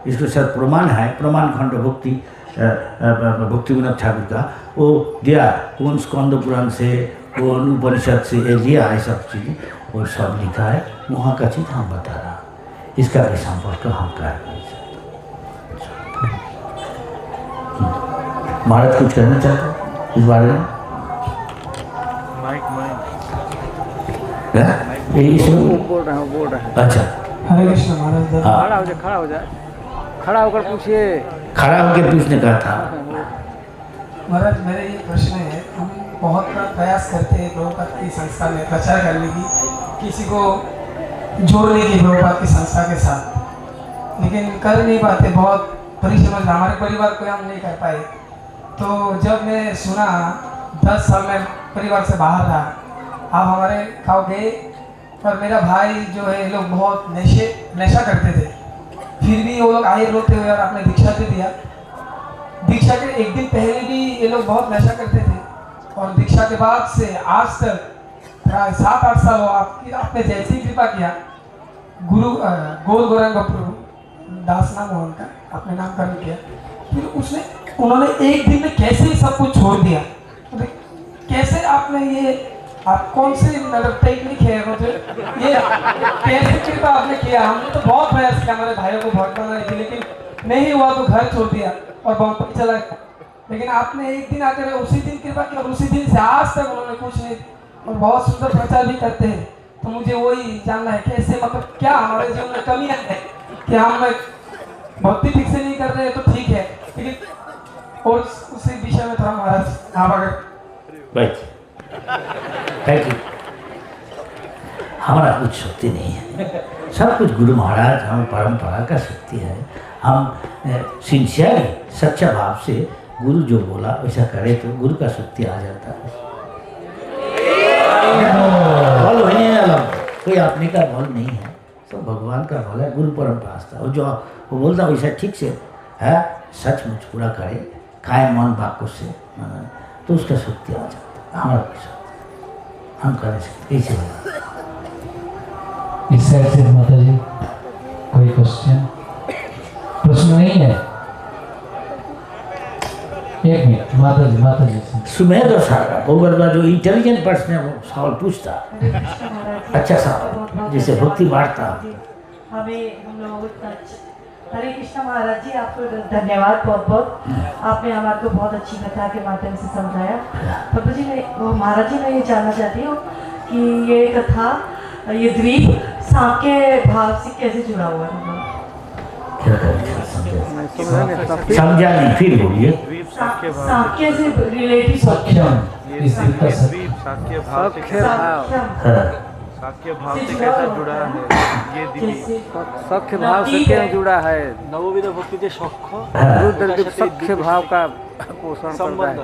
इसके साथ प्रमाण है, प्रमाण खंड भक्ति विनोद ठाकुर का वो दिया कौन स्कंद पुराण से कौन उपनिषद से ये दिया है सब चीज़ वो सब लिखा है। वहाँ का चीज़ हम बता रहा, इसका भी संपर्क हम कर नहीं सकते। महाराज कुछ कहना चाहते इस बारे में? बोल रहा है। अच्छा हरे कृष्ण महाराज। खड़ा होकर पूछिए। खड़ा होकर पूछने का था। महाराज मेरा ये प्रश्न है, हम बहुत प्रयास करते हैं प्रभुपाद की संस्था में प्रचार करने की, किसी को जोड़ने की प्रभुपाद की संस्था के साथ, लेकिन कर नहीं पाते। बहुत परिश्रम हमारे परिवार को हम नहीं कर पाए। तो जब मैं सुना 10 साल में परिवार से बाहर रहा, आप हमारे गाँव गए पर मेरा भाई जो है ये लोग बहुत नशा करते थे। फिर भी वो लोग आए रोते हुए और आपने दीक्षा दे दिया। दीक्षा के एक दिन पहले भी ये लोग बहुत नशा करते थे और दीक्षा के बाद से आज तक प्राय 7-8 साल हो आपने जैसे ही कृपा किया। गुरु गोल गोरंग दास नाम हो उनका, आपने नामकरण किया। फिर उन्होंने एक दिन में कैसे सब कुछ छोड़ दिया, तो कैसे आपने ये आप कौन सी मतलब टेक्निक है मुझे ये कैसे कृपा आपने किया? हमने तो बहुत प्रयास किया हमारे भाइयों को भोट बनाने की, लेकिन नहीं हुआ तो घर छोड़ दिया और बम्बई चला गया। लेकिन आपने एक दिन आकर उसी दिन कृपा किया और उसी दिन से आज तक उन्होंने कुछ नहीं और बहुत सुंदर प्रचार भी करते हैं। तो मुझे वही जानना है कैसे, मतलब क्या हमारे जीवन में कमियां है कि हम भक्ति ठीक से नहीं कर रहे तो ठीक है, लेकिन और उसी विषय में थोड़ा महाराज आप अगर थैंक यू। हमारा कुछ शक्ति नहीं है, सब कुछ गुरु महाराज हम परंपरा का शक्ति है। हम सिंसियरली सच्चा भाव से गुरु जो बोला वैसा करे तो गुरु का शक्ति आ जाता है। बल वही है अलग, कोई अपने का बल नहीं है, सब भगवान का बल है, गुरु परंपरा। और जो वो बोलता वैसा ठीक से है सचमुच पूरा करे, खाए मन वाक्य से तो उसका शक्ति आ जाता है। हमारा कुछ शक्ति हम कर सकते कैसे होगा। इस साइड से माता जी कोई क्वेश्चन प्रश्न नहीं है? एक मिनट माता जी से सुमेध और सारा गोवर्गा जो इंटेलिजेंट पर्सन है वो सवाल पूछता, अच्छा सवाल जैसे भक्ति वार्ता। हमें हम लोगों को हरे कृष्ण महाराज जी, आपको धन्यवाद बहुत बहुत। आपने हमारे को बहुत अच्छी कथा के माध्यम से समझाया। प्रभु जी महाराज जी मैं ये जानना चाहती हूँ कि ये कथा ये द्वीप सांप के भाव से कैसे जुड़ा हुआ है? समझा नहीं, फिर बोलिए। सांप कैसे रिलेटिव सख्यम इस द्वीप का सख्यम साक्य भाव से कैसे जुड़ा है? ये दिव्य सख्य भाव से क्या जुड़ा है? नवविध भक्ति के रुद्र सख्य भाव का पोषण करता है।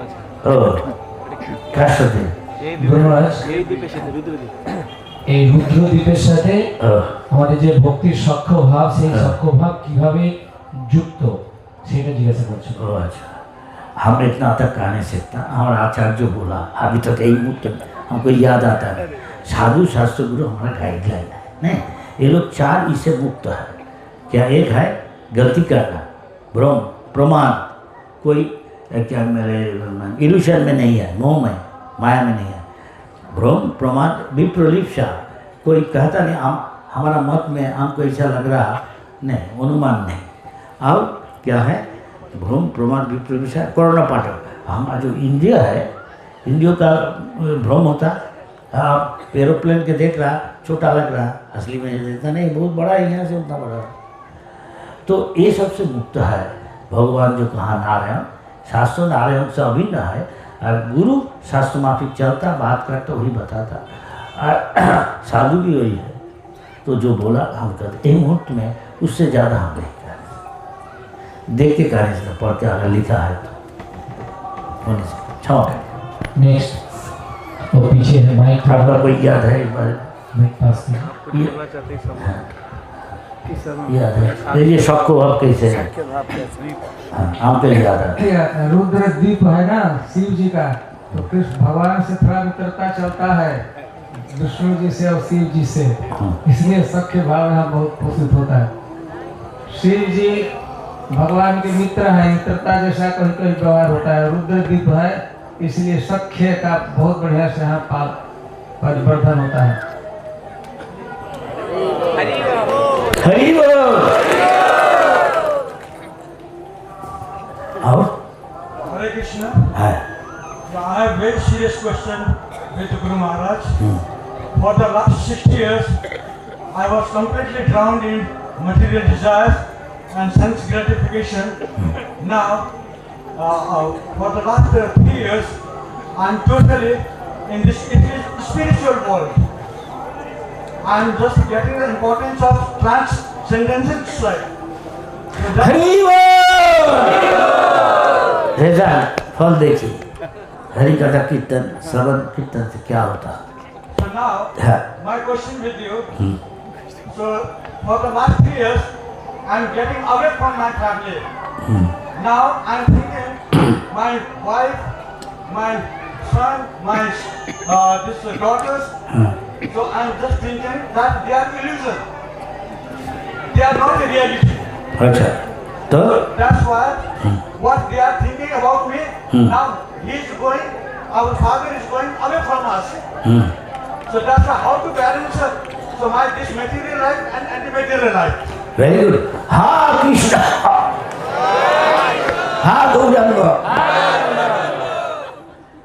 এই রুদ্র দ্বীপের সাথে আমাদের যে ভক্তির সখ্য ভাব সেই সখ্য ভাব কিভাবে যুক্ত সেটা জিজ্ঞাসা করছিল। अच्छा, हम इतना तक कह नहीं सकता। हमारा आचार्य जो बोला अभी तक यही मुक्त हमको याद आता है। साधु शास्त्र गुरु हमारा गाइडलाइन है नहीं, ये लोग 4 इससे मुक्त है। क्या एक है गलती करना, भ्रम, प्रमाद, कोई क्या मेरे इल्यूशन में नहीं है, मोह में माया में नहीं है। भ्रम, प्रमाद, विप्रलिप्सा, कोई कहता नहीं हमारा मत में हमको ऐसा लग रहा नहीं, अनुमान नहीं। अब क्या है भ्रम, प्रमाद, विप्रलिप्सा, कोरोना पाठक। हमारा जो इंद्रिय है, इंद्रियों का भ्रम होता, आप एरोप्लेन के देख रहा छोटा लग रहा, असली में देखता नहीं बहुत बड़ा है, यहाँ से उतना बड़ा। तो ये सबसे मुक्त है। भगवान जो कहा नारायण, शास्त्र नारायण से अभिन्न है और गुरु शास्त्र माफिक चलता, बात करता, वही बताता और साधु भी वही है। तो जो बोला हम करते एक मुहूर्त में, उससे ज़्यादा हम नहीं कर देख के कार्य से पढ़ के अगर लिखा है तो होने से क्षमा। नेक्स्ट और पीछे है माइक, आपका कोई याद है? माइक पास याद है ये सबको अब कैसे है? हमको याद है रुद्र द्वीप है ना शिव जी का, तो कृष्ण भगवान से थोड़ा मित्रता चलता है विष्णु जी से और शिव जी से, इसलिए सख्य भाव यहाँ बहुत पोषित होता है। शिव जी भगवान के मित्र हैं, मित्रता जैसा कहीं कहीं व्यवहार होता है। रुद्र द्वीप है इसलिए सख्य का बहुत बढ़िया से यहाँ परिवर्धन होता है। हरि बोल। और Hare Krishna. है I have very serious question with Guru Maharaj. For the last 60 years, I was completely drowned in material desires and sense gratification. Now, for the last 3 years, I am totally in this spiritual world. I am just getting the importance of transcendental life. Hari बोल। Result फल देखिए, हरि कथा कीर्तन श्रवण कीर्तन से क्या होता है। now, my question with you. So for the last 3 years, I'm getting away from my family. Now I'm thinking my wife, my son, my daughters. So I'm just thinking that they are illusion. They are not the reality. अच्छा तो That's why what they are thinking about me. Now he is going, our father is going away from us. So that's why how to balance so my this material life and anti-material life. Very good हाँ कृष्ण हाँ Gaurang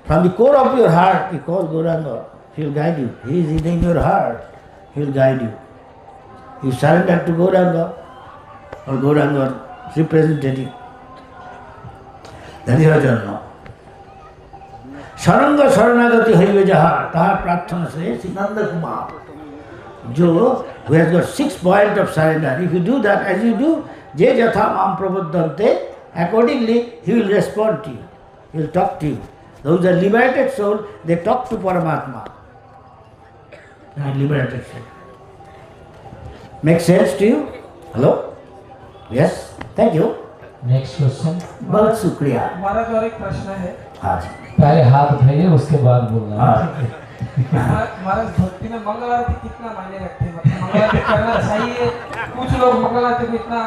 from the core of your heart you call Gauranga. He will guide you. He is in your heart. He will guide you. You surrender to Gauranga or Gauranga representative. That is your journey. शरंग शरणागति हरिवे जहाँ तहाँ प्रार्थना से नंद कुमार जो who has got 6 points of surrender. If you do that as you do, je jatha mam prabodhante, accordingly he will respond to you. He will talk to you. Those are liberated soul, they talk to Paramatma. Liberated soul. Make sense to you? Hello? Yes? Thank you. Next question. बहुत शुक्रिया। महाराज और एक प्रश्न है। हाँ जी। पहले हाथ उठाइए उसके बाद बोलना। महाराज भक्ति में मंगल आरती कितना मायने रखते हैं? मंगल आरती करना चाहिए? कुछ लोग मंगल आरती को इतना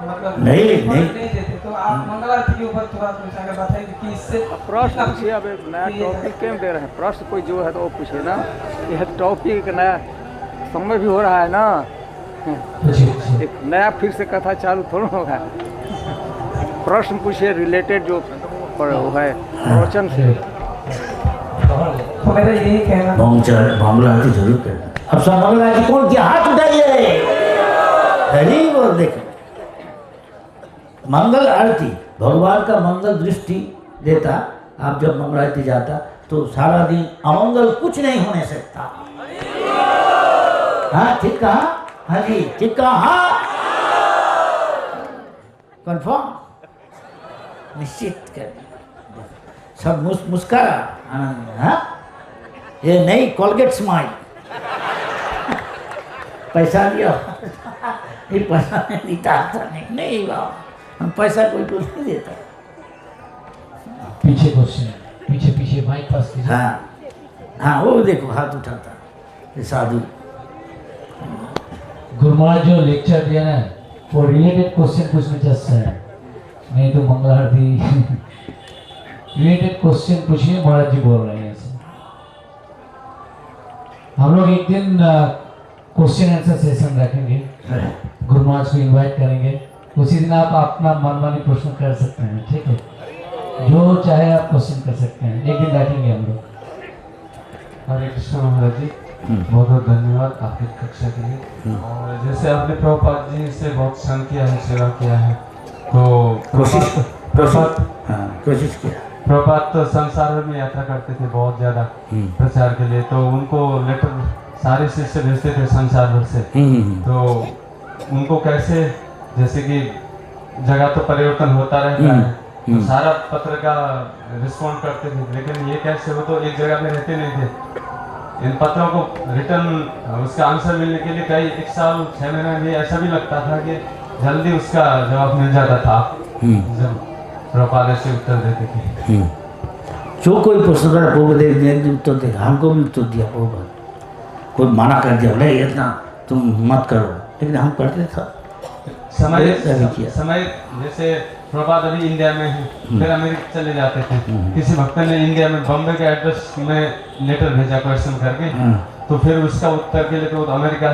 मतलब नहीं देते, तो आप मंगल आरती के ऊपर थोड़ा कुछ अगर बताइए कि इससे प्रश्न पूछिए। अब एक नया टॉपिक क्यों दे रहे हैं? प्रश्न कोई जो है तो वो पूछे ना। यह टॉपिक नया समय भी हो रहा है ना, एक नया फिर से कथा चालू थोड़ा होगा। प्रश्न पूछिए रिलेटेड जो वो है प्रवचन से। तो मेरा यही कहना मंगल आरती जरूर करना। अब सब मंगल आरती कौन किया? हाथ उठाइए। हरी बोल। देखें मंगल आरती भगवान का मंगल दृष्टि देता। आप जब मंगल आरती जाता तो सारा दिन अमंगल कुछ नहीं होने सकता। हाँ ठीक कहा? हाँ जी ठीक कहा? हाँ कंफर्म निश्चित कर सब मुस्कुरा आनंद। हाँ ये नहीं कोलगेट स्माइल पैसा दिया ये पैसा नहीं था नहीं बाबा हम पैसा कोई को नहीं देता। पीछे क्वेश्चन पीछे पीछे माइक पास कीजिए। हाँ हाँ वो देखो हाथ उठाता ये साधु। गुरु महाराज जो लेक्चर दिया ना वो रिलेटेड क्वेश्चन पूछना चाहता है, नहीं तो मंगल आरती रिलेटेड क्वेश्चन पूछिए। महाराज जी बोल रहे हैं ऐसे। हम लोग एक दिन क्वेश्चन आंसर सेशन रखेंगे, गुरु महाराज को इनवाइट करेंगे। उसी दिन आप अपना मनमानी प्रश्न कर सकते हैं, ठीक है? जो चाहे आप क्वेश्चन कर सकते हैं। एक दिन रखेंगे हम लोग। हरे कृष्ण महाराज जी, बहुत बहुत धन्यवाद आपकी कक्षा के लिए। और जैसे आपने प्रभुपाद जी से बहुत शांति सेवा किया है, तो कोशिश किया। प्रभुपाद तो संसार में यात्रा करते थे बहुत ज़्यादा प्रचार के लिए, तो उनको लेटर सारे शिष्य भेजते थे संसार भर से। तो उनको कैसे, जैसे कि जगह तो परिवर्तन होता रहता है, तो सारा पत्र का रिस्पॉन्ड करते थे, लेकिन ये कैसे, वो तो एक जगह में रहते नहीं थे। इन पत्रों को रिटर्न उसका आंसर मिलने के लिए कई 1 साल 6 महीने भी ऐसा भी लगता था कि जल्दी उसका जवाब मिल जाता था जब प्रभुपाद से उत्तर देते थे। जो कोई प्रश्न करा प्रभुदेव ने उत्तर देगा, हमको भी उत्तर दिया प्रभुपाद। कोई मना कर दिया नहीं इतना तुम मत करो, लेकिन हम करते थे। समय जैसे प्रभुपाद अभी इंडिया में है, फिर अमेरिका चले जाते थे। किसी भक्त ने इंडिया में बॉम्बे के एड्रेस में लेटर भेजा क्वेश्चन करके, तो फिर उसका उत्तर के लिए तो अमेरिका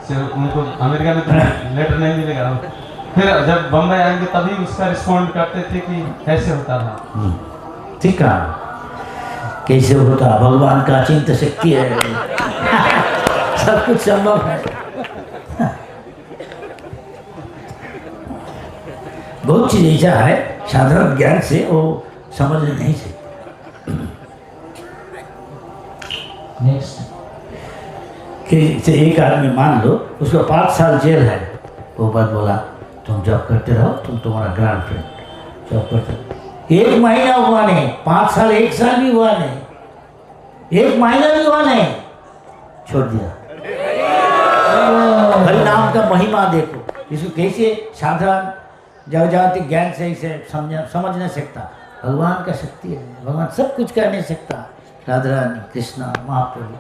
से उनको अमेरिका में तो लेटर नहीं मिलेगा। फिर जब बॉम्बे आएंगे तभी उसका रिस्पॉन्ड करते थे कि कैसे होता था। ठीक है, कैसे होता? भगवान का अचिंत्य शक्ति है सब कुछ संभव है। बहुत चीज ऐसा है साधारण ज्ञान से वो समझ नहीं सकते। नेक्स्ट कि एक आदमी मान लो उसको 5 साल जेल है, वो बात बोला तुम जॉब करते रहो, तुम्हारा गर्लफ्रेंड जॉब करते। 1 महीना हुआ नहीं, 5 साल 1 साल भी हुआ नहीं, 1 महीना भी हुआ नहीं, छोड़ दिया। हरि नाम का महिमा देखो, इसको कैसे साधारण जगजाति ज्ञान से इसे समझ नहीं सकता। भगवान का शक्ति है, भगवान सब कुछ कर नहीं सकता। राधा रानी, कृष्णा, महाप्रभु,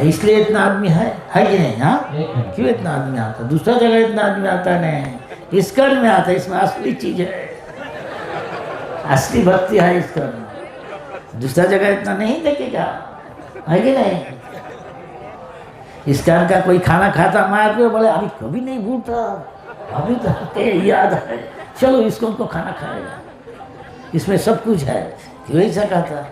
इसलिए इतना आदमी है कि नहीं? हाँ, क्यों इतना आदमी आता? दूसरा जगह इतना आदमी आता नहीं, इस्कॉन में आता है। इसमें असली चीज है, असली भक्ति है इस्कॉन में। दूसरा जगह इतना नहीं देखेगा, है कि नहीं? इस्कॉन का कोई खाना खाता माया को बोले अभी कभी नहीं भूलता, अभी तो याद है, चलो इस्कॉन को खाना खाएगा। इसमें सब कुछ है, क्यों ऐसा कहता?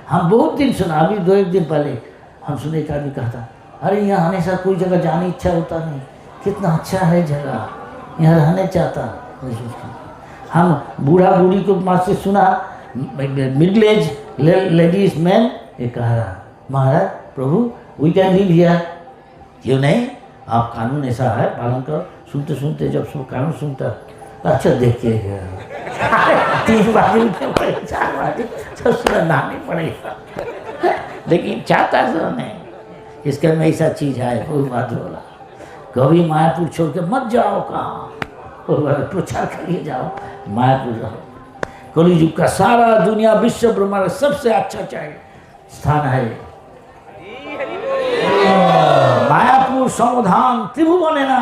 हम बहुत दिन सुना, अभी 2-1 दिन पहले हम सुने, एक आदमी कहता अरे यहाँ हमेशा कोई जगह जाने इच्छा होता नहीं, कितना अच्छा है जगह, यहाँ रहने चाहता। हम बूढ़ा बूढ़ी को माँ से सुना, मिडिल एज लेडीज मैन, ये कह रहा महाराज प्रभु वी कैन लिव हियर, क्यों नहीं? आप कानून ऐसा है पालन करो। सुनते सुनते जब सब कानून सुनता, अच्छा देखिए 3 बजे उठे पड़े, 4 बजे तो सुनना नहीं पड़ेगा, लेकिन चाहता सो नहीं। इसके में ऐसा चीज़ है, कोई बात बोला कभी मायापुर छोड़ के मत जाओ, कहाँ प्रचार के लिए जाओ, मायापुर जाओ। कलियुग का सारा दुनिया विश्व ब्रह्मांड सबसे अच्छा चाहिए स्थान है मायापुर समाधान त्रिभुवन ना।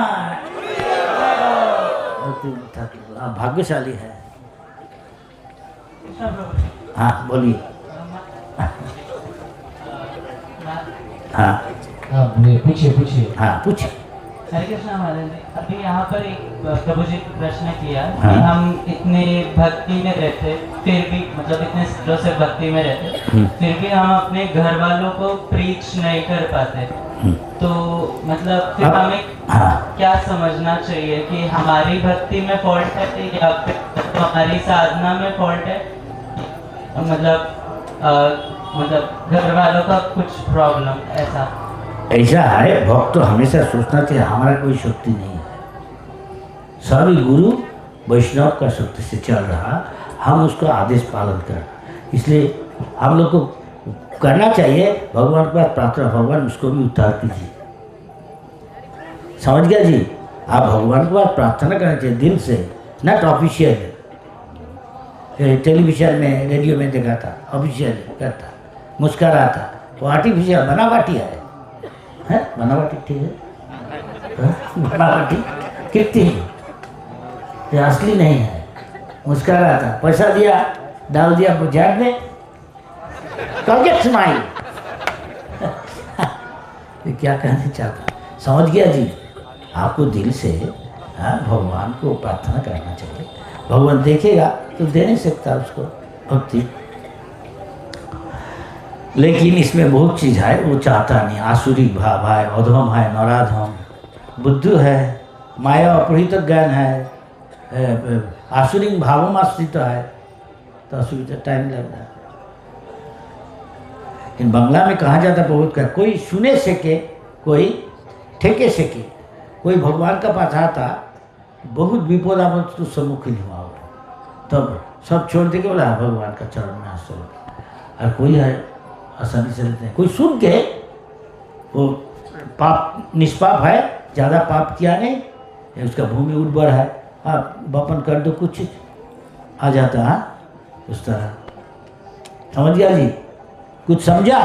आप भाग्यशाली है। हाँ बोलिए। हाँ पूछिए। हाँ पूछिए। हरे कृष्णा महाराज जी, अभी यहाँ पर एक प्रभु जी ने प्रश्न किया कि हम इतने भक्ति में रहते, फिर भी मतलब इतने सालों से भक्ति में रहते, फिर भी हम अपने घर वालों को प्रीच नहीं कर पाते, तो मतलब फिर हमें क्या समझना चाहिए कि हमारी भक्ति में फॉल्ट है या फिर हमारी साधना में फॉल्ट है? मतलब घर वालों का कुछ प्रॉब्लम ऐसा है। भक्त तो हमेशा सोचना चाहिए हमारा कोई शक्ति नहीं है, सभी गुरु वैष्णव का शक्ति से चल रहा, हम उसका आदेश पालन कर। इसलिए हम लोग को करना चाहिए भगवान के पास प्रार्थना, भगवान उसको भी उद्धार कीजिए। समझ गया जी? आप भगवान के पास प्रार्थना करना चाहिए दिल से, नॉट ऑफिशियल। टेलीविजन में रेडियो में देखा था, ऑफिशियल करता, मुस्कुराता, वो आर्टिफिशियल बनावटी है बनावटी, ठीक है बनावटी कितनी ये असली नहीं है। मुस्कुराता, पैसा दिया, डाल दिया जेब में, कॉन्जेक्ट स्माइल। क्या कहना चाहता? समझ गया जी? आपको दिल से भगवान को प्रार्थना करना चाहिए, भगवान देखेगा तो दे नहीं सकता उसको भक्ति। लेकिन इसमें बहुत चीज़ है, वो चाहता नहीं। आसुरिक भाव है, अधम है, नराधम, बुद्धू है, माया अपहृत ज्ञान है, आसुरिक भावों में स्थित है, तो असुविधा टाइम लग रहा है। इन बंगला में कहा जाता बहुत का, कोई सुने सके, कोई ठेके सके। कोई भगवान का पास आता, बहुत विपद आपद तो सम्मुख नहीं हुआ, तब सब छोड़ दे के बोला भगवान का चरण में आश्रय। और कोई है आसानी से लेते हैं, कोई सुन के वो पाप निष्पाप है, ज़्यादा पाप किया नहीं, उसका भूमि उर्वर है, आप बपन कर दो कुछ आ जाता है उस तरह। समझ गया जी? कुछ समझा?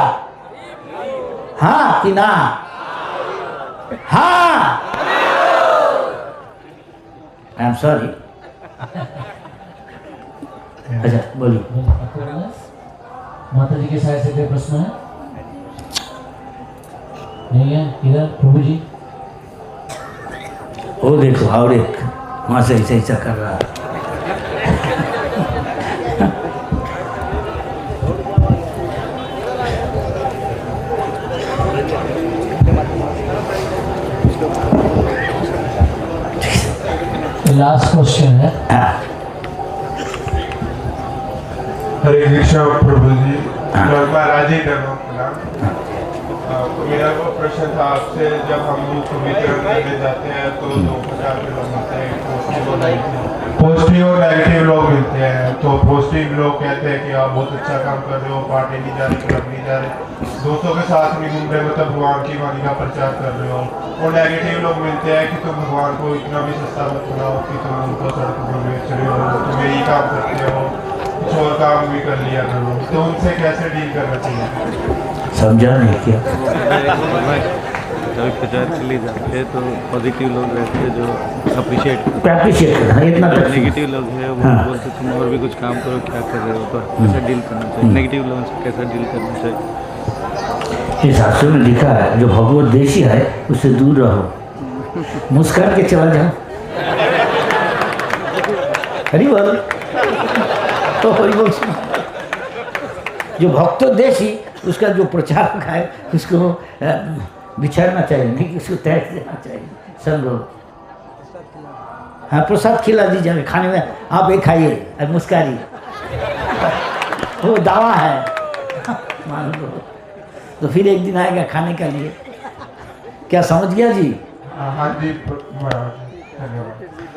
हाँ कि ना? हाँ, आई एम सॉरी। अच्छा बोलिए। माता जी के साइड से कोई प्रश्न है? नहीं है? इधर प्रभु जी। वो देखो और एक वहाँ से ऐसा कर रहा है। लास्ट क्वेश्चन है। हरे कृष्णा प्रभु जी, महाराज जी का मेरा वो प्रश्न था आपसे, जब हम लोग वितरण करने जाते हैं तो 2000 किलोमीटर पॉजिटिव और नेगेटिव लोग मिलते हैं। तो पॉजिटिव लोग कहते हैं कि आप बहुत अच्छा काम कर रहे हो, पार्टी नहीं जा रही, क्लब नहीं जा रहे, दोस्तों के साथ नहीं घूम रहे, मतलब भगवान की वाणी का प्रचार कर रहे हो। और नेगेटिव लोग मिलते हैं कि तुम भगवान को इतना भी सस्ता मत बनाओ कि तुम उनको सड़क पर बेच रहे हो, तुम यही काम करते हो, कुछ और काम भी कर लिया करो। तो उनसे कैसे डील करना चाहिए? समझा नहीं क्या? जब प्रचार के लिए जाते हैं तो पॉजिटिव लोग रहते हैं जो अप्रिशिएट करते, इतना नेगेटिव लोग हैं वो बोलते तुम और भी कुछ काम करो, क्या कर रहे हो, तो कैसे डील करना चाहिए, नेगेटिव लोगों से कैसे डील करना चाहिए? इस शास्त्र में लिखा है जो भगवत देशी है उससे दूर रहो, मुस्कुरा के चला जाओ। हरी बोल, तो हरी बोल। जो भक्तो देशी उसका जो प्रचारक है उसको बिछड़ना चाहिए, नहीं कि उसको तैर देना चाहिए। सब लोग हाँ प्रसाद खिला दीजिए खाने में, आप एक खाइए और मुस्कारिए, वो दावा है मान लो। तो फिर एक दिन आएगा खाने के लिए। क्या समझ गया जी? हाँ जी धन्यवाद।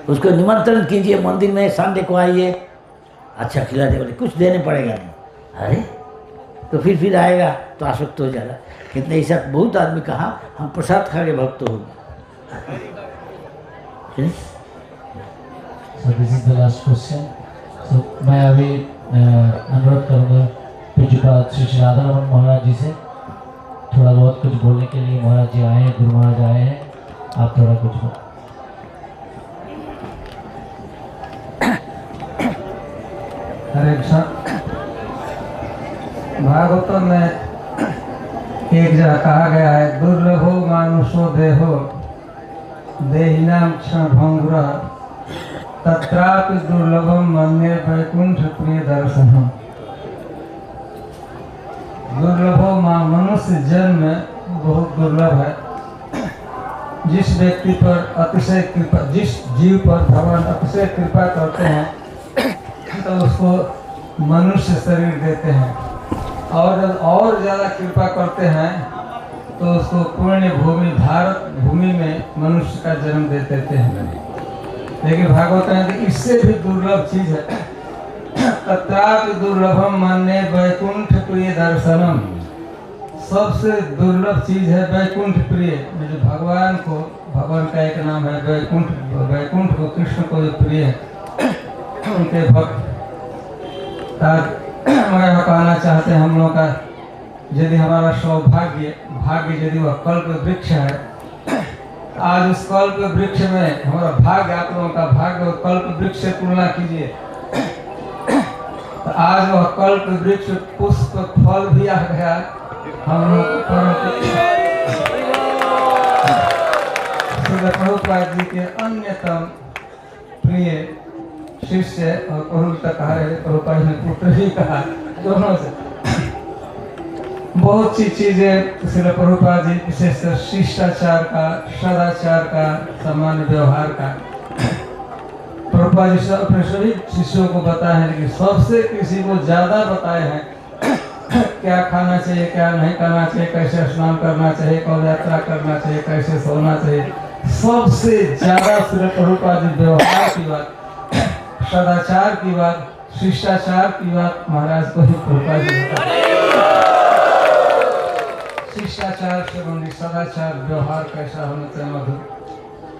उसको निमंत्रण कीजिए मंदिर में, संडे को आइए, अच्छा खिला दे, बोले कुछ देने पड़ेगा नहीं। अरे तो फिर आएगा तो आसक्त हो जाएगा। कितने ऐसा बहुत आदमी कहा हम प्रसाद खा के भक्त हो गए। So this is the last question. So मैं अभी अनुरोध करूँगा पूज्यपाद श्री श्री राधा रमन महाराज जी से थोड़ा बहुत कुछ बोलने के लिए। महाराज जी आए हैं, गुरु महाराज आए हैं, आप थोड़ा कुछ बोलो। हरे कृष्ण। भागवतम में एक जगह कहा गया है, दुर्लभो मानुषो देहो देहिनाम क्षण भंगुरा तत्रापि दुर्लभम मन्ये वैकुंठ प्रिय दर्शनम। दुर्लभो मनुष्य जन्म बहुत दुर्लभ है। जिस व्यक्ति पर अतिशय कृपा, जिस जीव पर भगवान अतिशय कृपा करते हैं तो उसको मनुष्य शरीर देते हैं, और जब और ज़्यादा कृपा करते हैं तो उसको पुण्य भूमि, भारत भूमि में मनुष्य का जन्म दे देते हैं। लेकिन भागवत में इससे भी दुर्लभ चीज़ है, तत्रापि दुर्लभम मन्ये वैकुंठ प्रिय दर्शनम। सबसे दुर्लभ चीज़ है वैकुंठ प्रिय, जो भगवान को, भगवान का एक नाम है वैकुंठ, वैकुंठ को, कृष्ण को जो प्रिय है उनके भक्त। मैं कहना चाहते हैं हम लोग का, यदि हमारा सौभाग्य भाग्य यदि वह कल्प वृक्ष है, आज उस कल्प वृक्ष में हमारा भाग्य, आप लोगों का भाग्य और कल्प वृक्ष से तुलना कीजिए, तो आज वह कल्प वृक्ष पुष्प फल भी आ गया। हम लोग प्रभुपाद जी के अन्यतम प्रिय शिष्य और पहुलता कहा है, प्रभुपाद ने पुत्र ही कहा, दोनों से बहुत सी चीजें श्री प्रभुपाद जी विशेषकर शिष्टाचार का, सदाचार का, सामान्य व्यवहार का प्रभुपाद जी अपने सभी शिष्यों को बताए हैं, लेकिन सबसे किसी को ज्यादा बताए हैं क्या खाना चाहिए, क्या नहीं करना चाहिए, कैसे स्नान करना चाहिए, कब यात्रा करना चाहिए, कैसे सोना चाहिए। सबसे ज्यादा श्री प्रभुपाद जी व्यवहार की बात, सदाचार की बात, शिष्टाचार की बात महाराज को ही प्रभुपाद जी बताते। शिष्टाचार से बंदी सदाचार, व्यवहार कैसा होना चाहिए, मधुर।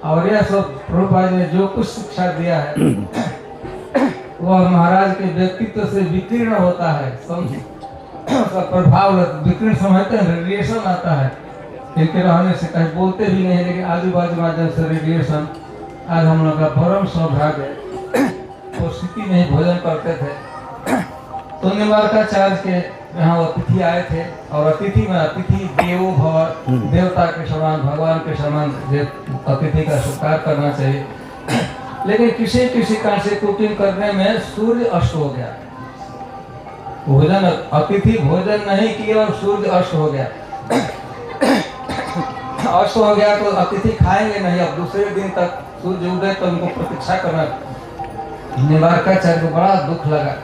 और यह सब प्रभुपाद ने जो कुछ शिक्षा दिया है वह महाराज के व्यक्तित्व से विकीर्ण होता है, उसका प्रभाव विकीर्ण समझते हैं, रेडिएशन आता है इनके रहने से। कहीं बोलते भी नहीं, लेकिन आजू बाजू माध्यम से रेडिएशन। आज हम लोग का परम सौभाग्य, वो स्थिति में ही भोजन करते थे तो निम्बारकाचार्य के यहाँ अतिथि आए थे, और अतिथि में अतिथि देवो भव, देवता के समान, भगवान के समान अतिथि का सत्कार करना चाहिए। लेकिन किसी किसी कारण से कुकिंग करने में सूर्य अस्त हो गया, भोजन अतिथि भोजन नहीं किया और सूर्य अस्त हो गया। अस्त हो गया तो अतिथि खाएंगे नहीं, अब दूसरे दिन तक सूर्य उदय तो उनको प्रतीक्षा करना। निम्बारकाचार्य को बड़ा दुख लगा,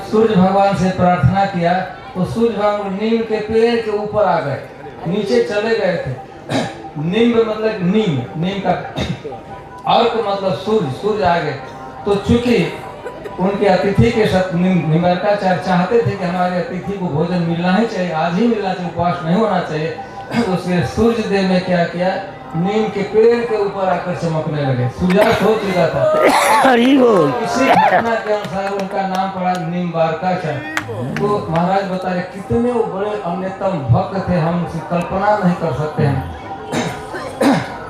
सूर्य भगवान से प्रार्थना किया तो सूर्य भगवान नीम के पेड़ के ऊपर आ गए, नीचे चले गए थे। नीम मतलब नीम, नीम का अर्क मतलब सूर्य, सूर्य आ गए। तो चूंकि उनके अतिथि के साथ निम्बारकाचार्य चाहते थे कि हमारे अतिथि को भोजन मिलना ही चाहिए, आज ही मिलना चाहिए, उपवास नहीं होना चाहिए। तो उसके सूर्य देव ने क्या किया, नीम के पेड़ के ऊपर आकर चमकने लगे। सूर्यास्त हो चुका था, इसी घटना के अनुसार उनका नाम पड़ा निम्बारकाचार्य। तो महाराज बता रहे कितने वो बड़े अन्यतम भक्त थे, हम उसकी कल्पना नहीं कर सकते हैं।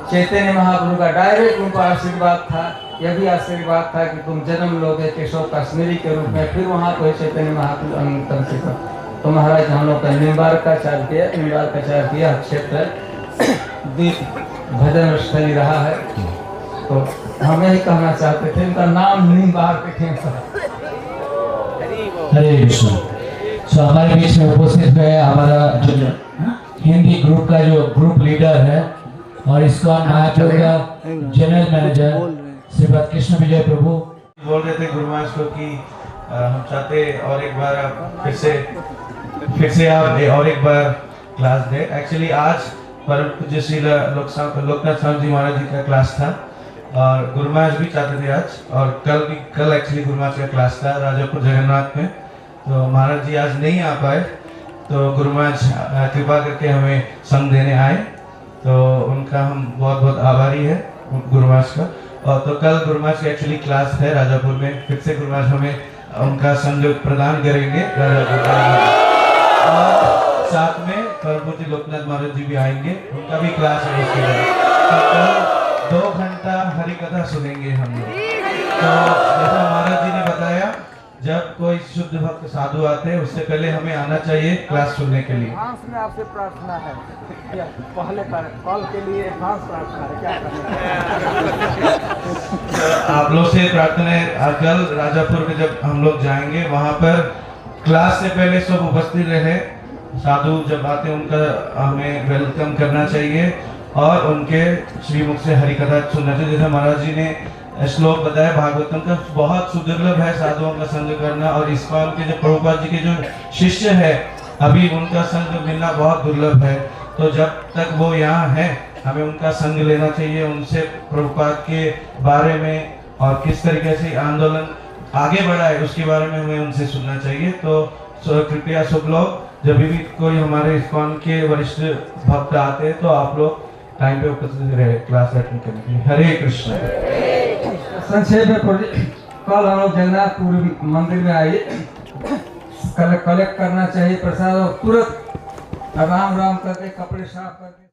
चैतन्य महाप्रभु का डायरेक्ट उनको आशीर्वाद था, यह भी आशीर्वाद था कि तुम जन्म लोगे केशव कश्मीरी के रूप में। फिर वहाँ को चैतन्य महाप्रभु अनंतम शिखर। तो महाराज हम लोग का निम्बारकाचार्य किया क्षेत्र भजन स्थली रहा है। तो हम यही कहना चाहते थे, इनका नाम निम्बारक। हरे कृष्ण। सो हमारे बीच में उपस्थित हुए हमारा जो हिंदी ग्रुप का जो ग्रुप लीडर है और इसका महाप्रभु का जनरल मैनेजर श्रीपद कृष्ण विजय प्रभु बोल रहे थे गुरु महाराज को कि हम चाहते और एक बार आप फिर से आप और एक बार क्लास दे। एक्चुअली आज परम पूज्य श्री लोकनाथ स्वामी जी महाराज जी का क्लास था और गुरु महाराज भी चाहते थे आज, और कल एक्चुअली गुरु महाराज का क्लास था राजापुर जगन्नाथ में। तो महाराज जी आज नहीं आ पाए, तो गुरु महाराज कृपा करके हमें संग देने आए। तो उनका हम बहुत बहुत आभारी है गुरु महाराज का। और तो कल गुरु महाराज की एक्चुअली क्लास है राजापुर में, फिर से गुरु महाराज हमें उनका संयोग प्रदान करेंगे राजापुर। और साथ में परम पूज्य लोकनाथ महाराज जी भी आएंगे, उनका भी क्लास है उसके बाद। तो कल 2 घंटा हरि कथा सुनेंगे हम लोग। तो जैसा महाराज जी ने बताया, जब कोई शुद्ध भक्त साधु आते हैं उससे पहले हमें आना चाहिए क्लास सुनने के लिए। एडवांस में आपसे प्रार्थना है, पहले कॉल के लिए एडवांस प्रार्थना है, क्या करना आप लोग से प्रार्थना है, कल राजापुर में जब हम लोग जाएंगे वहाँ पर क्लास से पहले सब उपस्थित रहे। साधु जब आते हैं उनका हमें वेलकम करना चाहिए और उनके श्रीमुख से हरि कथा सुनना चाहिए। जैसे महाराज जी ने श्लोक बताया भागवतम का, बहुत सुदुर्लभ है साधुओं का संग करना। और इस्कॉन के जो प्रभुपाद जी के जो शिष्य है, अभी उनका संग मिलना बहुत दुर्लभ है। तो जब तक वो यहाँ है हमें उनका संग लेना चाहिए, उनसे प्रभुपाद के बारे में और किस तरीके से आंदोलन आगे बढ़ा है उसके बारे में हमें उनसे सुनना चाहिए। तो कृपया सब लोग जब भी कोई हमारे इस्कॉन के वरिष्ठ भक्त आते हैं तो आप लोग टाइम पे उपस्थित रहे क्लास अटेंड करने के लिए। हरे कृष्ण। संक्षेप में कल हम लोग जगन्नाथपुर मंदिर में आइए, कलेक्ट करना चाहिए प्रसाद और तुरंत राम राम करके कपड़े साफ करके